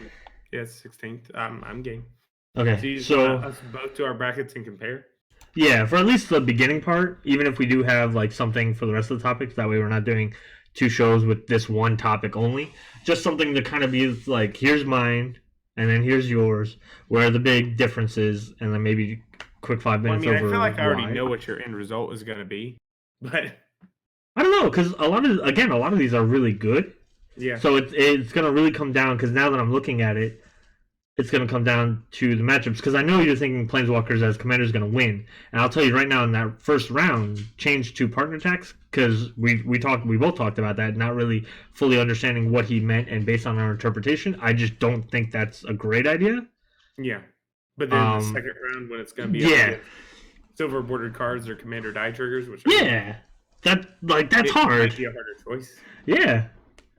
[SPEAKER 2] Yeah, it's 16th. I'm game.
[SPEAKER 1] Okay,
[SPEAKER 2] so you just want us both do our brackets and compare?
[SPEAKER 1] Yeah, for at least the beginning part, even if we do have like something for the rest of the topics, that way we're not doing 2 shows with this one topic only. Just something to kind of be like, here's mine, and then here's yours. Where are the big differences, and then maybe quick 5 minutes
[SPEAKER 2] I
[SPEAKER 1] over.
[SPEAKER 2] feel like I already
[SPEAKER 1] why.
[SPEAKER 2] know what your end result is going to be, but
[SPEAKER 1] I don't know, because a lot of these are really good.
[SPEAKER 2] yeah.
[SPEAKER 1] So it's going to really come down, because now that I'm looking at it, it's going to come down to the matchups, because I know you're thinking Planeswalkers as Commander is going to win, and I'll tell you right now, in that first round, change to partner attacks, because we both talked about that, not really fully understanding what he meant, and based on our interpretation, I just don't think that's a great idea.
[SPEAKER 2] Yeah, but then the second round, when it's going to be silver bordered cards or Commander die triggers, which
[SPEAKER 1] that's hard.
[SPEAKER 2] Might be a harder choice.
[SPEAKER 1] Yeah.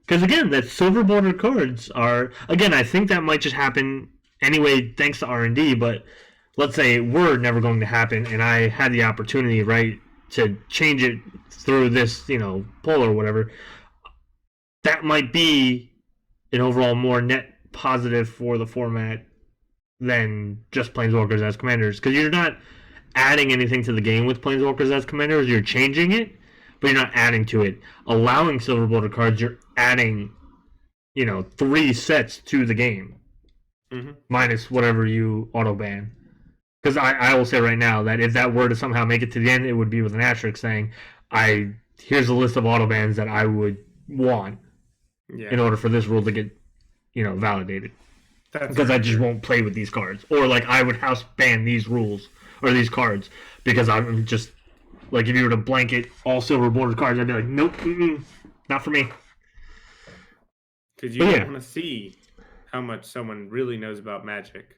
[SPEAKER 1] Because, again, that silver bordered cards are... Again, I think that might just happen anyway thanks to R&D, but let's say it were never going to happen, and I had the opportunity, right, to change it through this, poll or whatever. That might be an overall more net positive for the format than just Planeswalkers as Commanders. Because you're not adding anything to the game with Planeswalkers as Commanders. You're changing it, but you're not adding to it. Allowing silver border cards, you're adding, 3 sets to the game, minus whatever you auto ban. Because I will say right now that if that were to somehow make it to the end, it would be with an asterisk saying, here's a list of auto bans that I would want in order for this rule to get, validated. Because I just won't play with these cards, or I would house ban these rules or these cards because I'm just. Like, if you were to blanket all silver bordered cards, I'd be like, nope, not for me.
[SPEAKER 2] Because you don't want to see how much someone really knows about Magic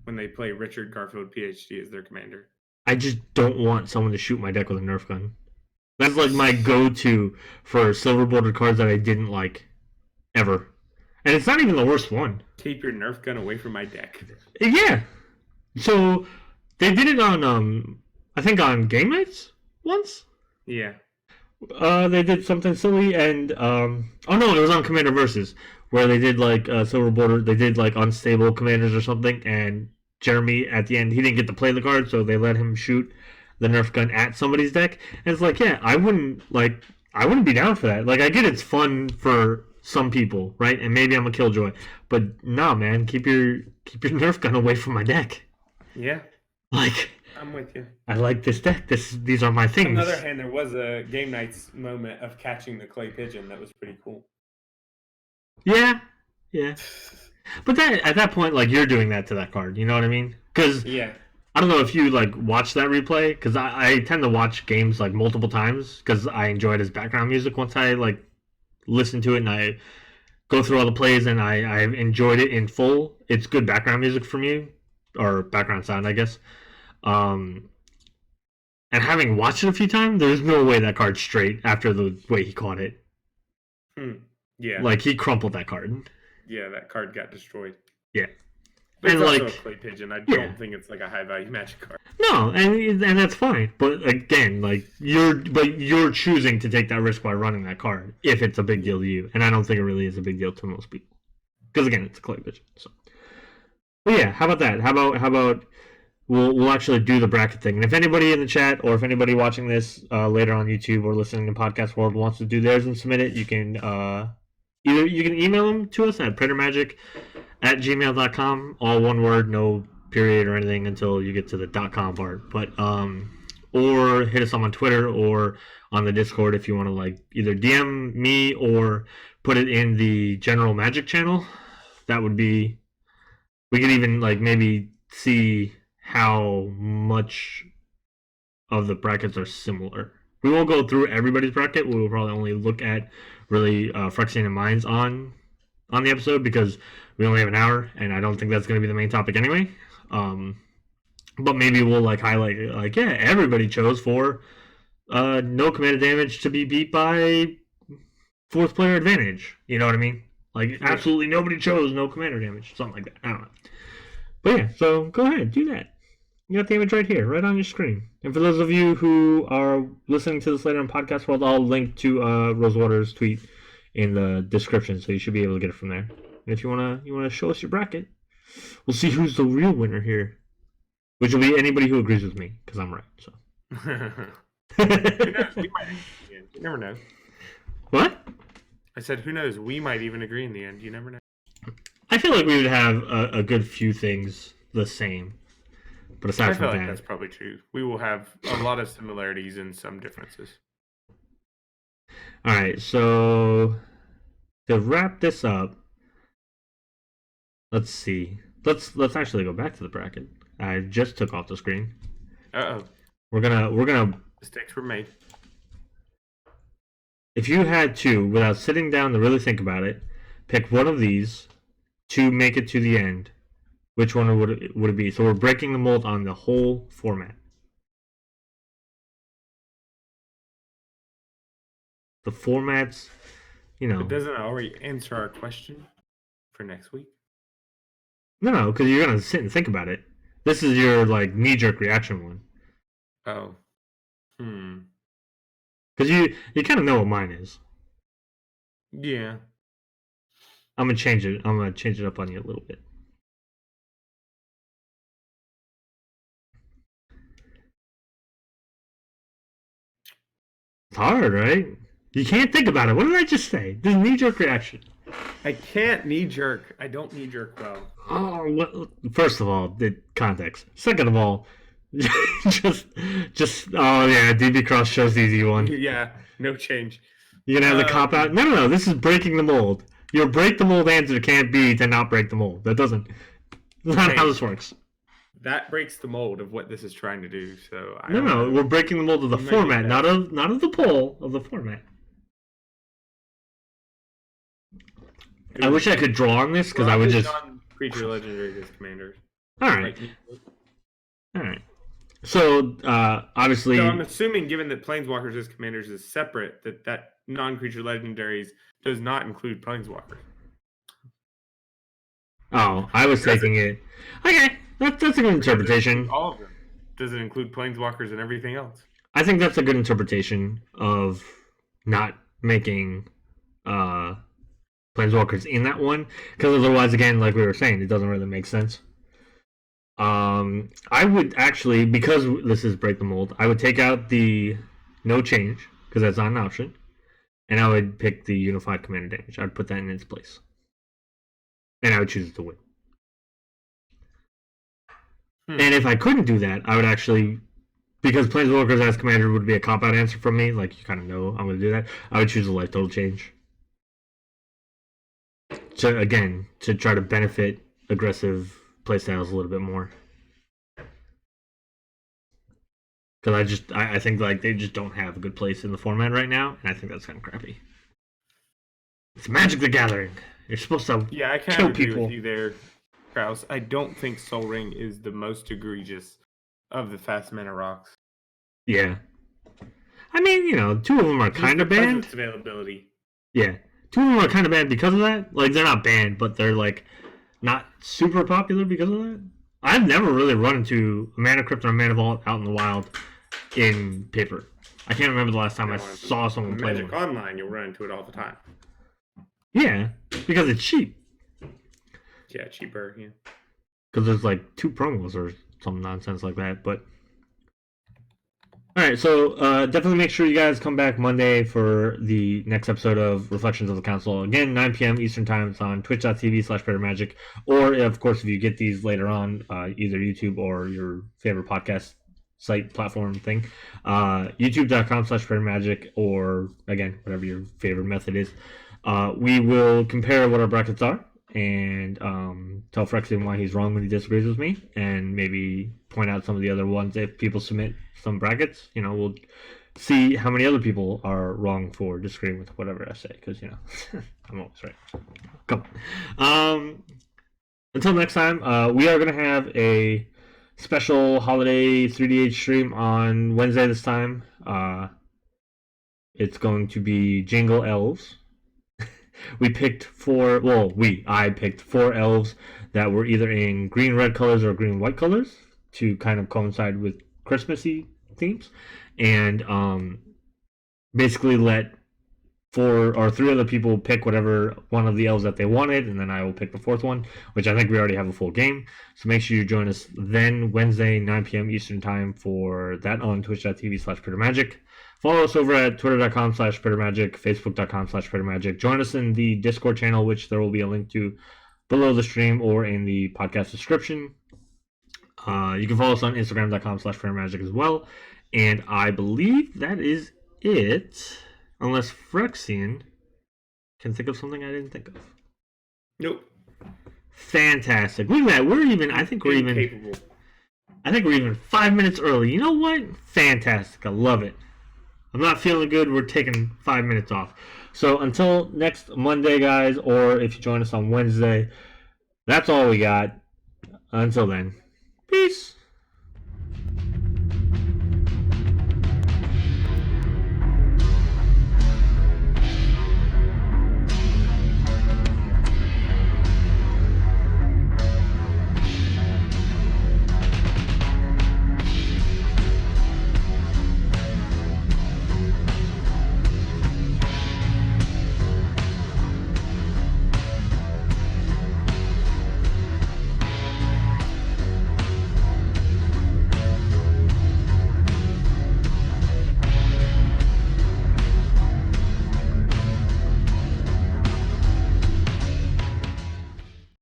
[SPEAKER 2] when they play Richard Garfield, PhD, as their commander.
[SPEAKER 1] I just don't want someone to shoot my deck with a Nerf gun. That's, my go-to for silver bordered cards that I didn't like, ever. And it's not even the worst one.
[SPEAKER 2] Keep your Nerf gun away from my deck.
[SPEAKER 1] Yeah. So, they did it on, I think on game nights once.
[SPEAKER 2] Yeah.
[SPEAKER 1] They did something silly, and oh no, it was on Commander Versus, where they did silver border. They did unstable commanders or something, and Jeremy at the end he didn't get to play the card, so they let him shoot the Nerf gun at somebody's deck. And it's I wouldn't be down for that. I get it's fun for some people, right? And maybe I'm a killjoy, but nah, man, keep your Nerf gun away from my deck.
[SPEAKER 2] Yeah. I'm with you.
[SPEAKER 1] I like this deck. These are my things.
[SPEAKER 2] On the other hand, there was a game night's moment of catching the clay pigeon that was pretty cool.
[SPEAKER 1] Yeah. But at that point, you're doing that to that card. You know what I mean? Because I don't know if you watch that replay. Because I tend to watch games multiple times because I enjoy it as background music. Once I listen to it and I go through all the plays and I've enjoyed it in full, it's good background music for me, or background sound, I guess. And having watched it a few times, there's no way that card's straight after the way he caught it.
[SPEAKER 2] Yeah.
[SPEAKER 1] He crumpled that card.
[SPEAKER 2] Yeah, that card got destroyed.
[SPEAKER 1] Yeah.
[SPEAKER 2] But it's also a clay pigeon. I don't think it's a high value Magic card.
[SPEAKER 1] No, and that's fine. But again, you're choosing to take that risk by running that card if it's a big deal to you. And I don't think it really is a big deal to most people. Because again, it's a clay pigeon. So. But yeah, how about that? How about we'll actually do the bracket thing. And if anybody in the chat or if anybody watching this later on YouTube or listening to Podcast World wants to do theirs and submit it, you can either you can email them to us at praetormagic@gmail.com, all one word, no period or anything until you get to the .com part. But or hit us up on Twitter or on the Discord if you want to either DM me or put it in the general Magic channel. That would be. We could even maybe see how much of the brackets are similar. We won't go through everybody's bracket. We will probably only look at really Phyrexian and mines on the episode because we only have an hour, and I don't think that's going to be the main topic anyway. But maybe we'll highlight everybody chose for no commander damage to be beat by 4th player advantage. You know what I mean? Absolutely nobody chose no commander damage. Something like that. I don't know. But yeah, so go ahead, do that. You got the image right here, right on your screen. And for those of you who are listening to this later in Podcast World, I'll link to Rosewater's tweet in the description, so you should be able to get it from there. And if you wanna show us your bracket, we'll see who's the real winner here. which will be anybody who agrees with me, because I'm right. So.
[SPEAKER 2] Who knows? We might agree in the end. You never know.
[SPEAKER 1] What?
[SPEAKER 2] I said, who knows? We might even agree in the end. You never know.
[SPEAKER 1] I feel like we would have a good few things the same. But aside
[SPEAKER 2] I
[SPEAKER 1] from
[SPEAKER 2] feel like
[SPEAKER 1] that,
[SPEAKER 2] that's probably true. We will have a lot of similarities and some differences.
[SPEAKER 1] all right. So to wrap this up, let's see. Let's actually go back to the bracket. I just took off the screen.
[SPEAKER 2] Uh-oh.
[SPEAKER 1] We're gonna.
[SPEAKER 2] Mistakes were made.
[SPEAKER 1] If you had to, without sitting down to really think about it, pick one of these to make it to the end. Which one would it be? So we're breaking the mold on the whole format. The formats,
[SPEAKER 2] But doesn't it already answer our question for next week?
[SPEAKER 1] No, because you're gonna sit and think about it. This is your like knee-jerk reaction one.
[SPEAKER 2] Oh.
[SPEAKER 1] Because you kind of know what mine is.
[SPEAKER 2] Yeah.
[SPEAKER 1] I'm gonna change it. I'm gonna change it up on you a little bit. It's hard, right? You can't think about it. What did I just say? This knee-jerk reaction.
[SPEAKER 2] I can't knee-jerk. I don't knee-jerk well.
[SPEAKER 1] Oh, first of all, the context. Second of all, just oh yeah, DB Cross shows the easy one.
[SPEAKER 2] Yeah, no change.
[SPEAKER 1] You're gonna have the cop out. No. This is breaking the mold. Your break the mold answer can't be to not break the mold. That's not how this works.
[SPEAKER 2] That breaks the mold of what this is trying to do. So
[SPEAKER 1] we're breaking the mold of the format, not of the poll, of the format. I wish I could draw on this because I would just
[SPEAKER 2] creature legendaries as commanders.
[SPEAKER 1] All right. So obviously,
[SPEAKER 2] so I'm assuming, given that planeswalkers as commanders is separate, that non-creature legendaries does not include planeswalkers.
[SPEAKER 1] Oh, I was taking it. Okay, that's a good interpretation.
[SPEAKER 2] All of them. Does it include planeswalkers and everything else?
[SPEAKER 1] I think that's a good interpretation of not making planeswalkers in that one, because otherwise, again, like we were saying, it doesn't really make sense. I would actually, because this is break the mold, I would take out the no change, because that's not an option, and I would pick the unified commander damage. I'd put that in its place, and I would choose it to win. And if I couldn't do that, I would actually, because planeswalkers as commander would be a cop-out answer from me, like you kind of know I'm going to do that, I would choose a life total change. So again, to try to benefit aggressive playstyles a little bit more. Because I think like they just don't have a good place in the format right now, and I think that's kind of crappy. It's Magic the Gathering. You're supposed to
[SPEAKER 2] I kind
[SPEAKER 1] kill
[SPEAKER 2] of agree
[SPEAKER 1] people.
[SPEAKER 2] with you there, Kraus. I don't think Sol Ring is the most egregious of the fast mana rocks.
[SPEAKER 1] Yeah. I mean, two of them are kind of banned.
[SPEAKER 2] Of its availability.
[SPEAKER 1] Yeah. Two of them are kind of banned because of that. Like, they're not banned, but they're, like, not super popular because of that. I've never really run into a Mana Crypt or a Mana Vault out in the wild in paper. I can't remember the last time I saw someone play
[SPEAKER 2] Magic
[SPEAKER 1] one.
[SPEAKER 2] Online, you'll run into it all the time.
[SPEAKER 1] Yeah, because it's cheap.
[SPEAKER 2] Yeah, cheaper, yeah.
[SPEAKER 1] Because there's, like, 2 promos or some nonsense like that, but... Alright, so definitely make sure you guys come back Monday for the next episode of Reflections of the Council. Again, 9 p.m. Eastern Time. It's on twitch.tv/Praetor Magic. Or, of course, if you get these later on, either YouTube or your favorite podcast site platform thing, youtube.com/Praetor Magic, or, again, whatever your favorite method is. We will compare what our brackets are and tell Phyrexian why he's wrong when he disagrees with me, and maybe point out some of the other ones. If people submit some brackets, we'll see how many other people are wrong for disagreeing with whatever I say, because I'm always right. Come on. Until next time, we are going to have a special holiday 3DH stream on Wednesday this time. It's going to be Jingle Elves. I picked 4 elves that were either in green-red colors or green-white colors to kind of coincide with Christmassy themes, and basically let three other people pick whatever one of the elves that they wanted, and then I will pick the fourth one, which I think we already have a full game. So make sure you join us then Wednesday, 9 p.m. Eastern Time for that on twitch.tv/PraetorMagic. Follow us over at twitter.com/PraetorMagic, facebook.com/PraetorMagic. Join us in the Discord channel, which there will be a link to below the stream or in the podcast description. You can follow us on Instagram.com/PraetorMagic as well. And I believe that is it. Unless Phyrexian can think of something I didn't think of.
[SPEAKER 2] Nope.
[SPEAKER 1] Fantastic. Look at that. I think we're even 5 minutes early. You know what? Fantastic. I love it. I'm not feeling good. We're taking 5 minutes off. So until next Monday, guys, or if you join us on Wednesday, that's all we got. Until then, peace.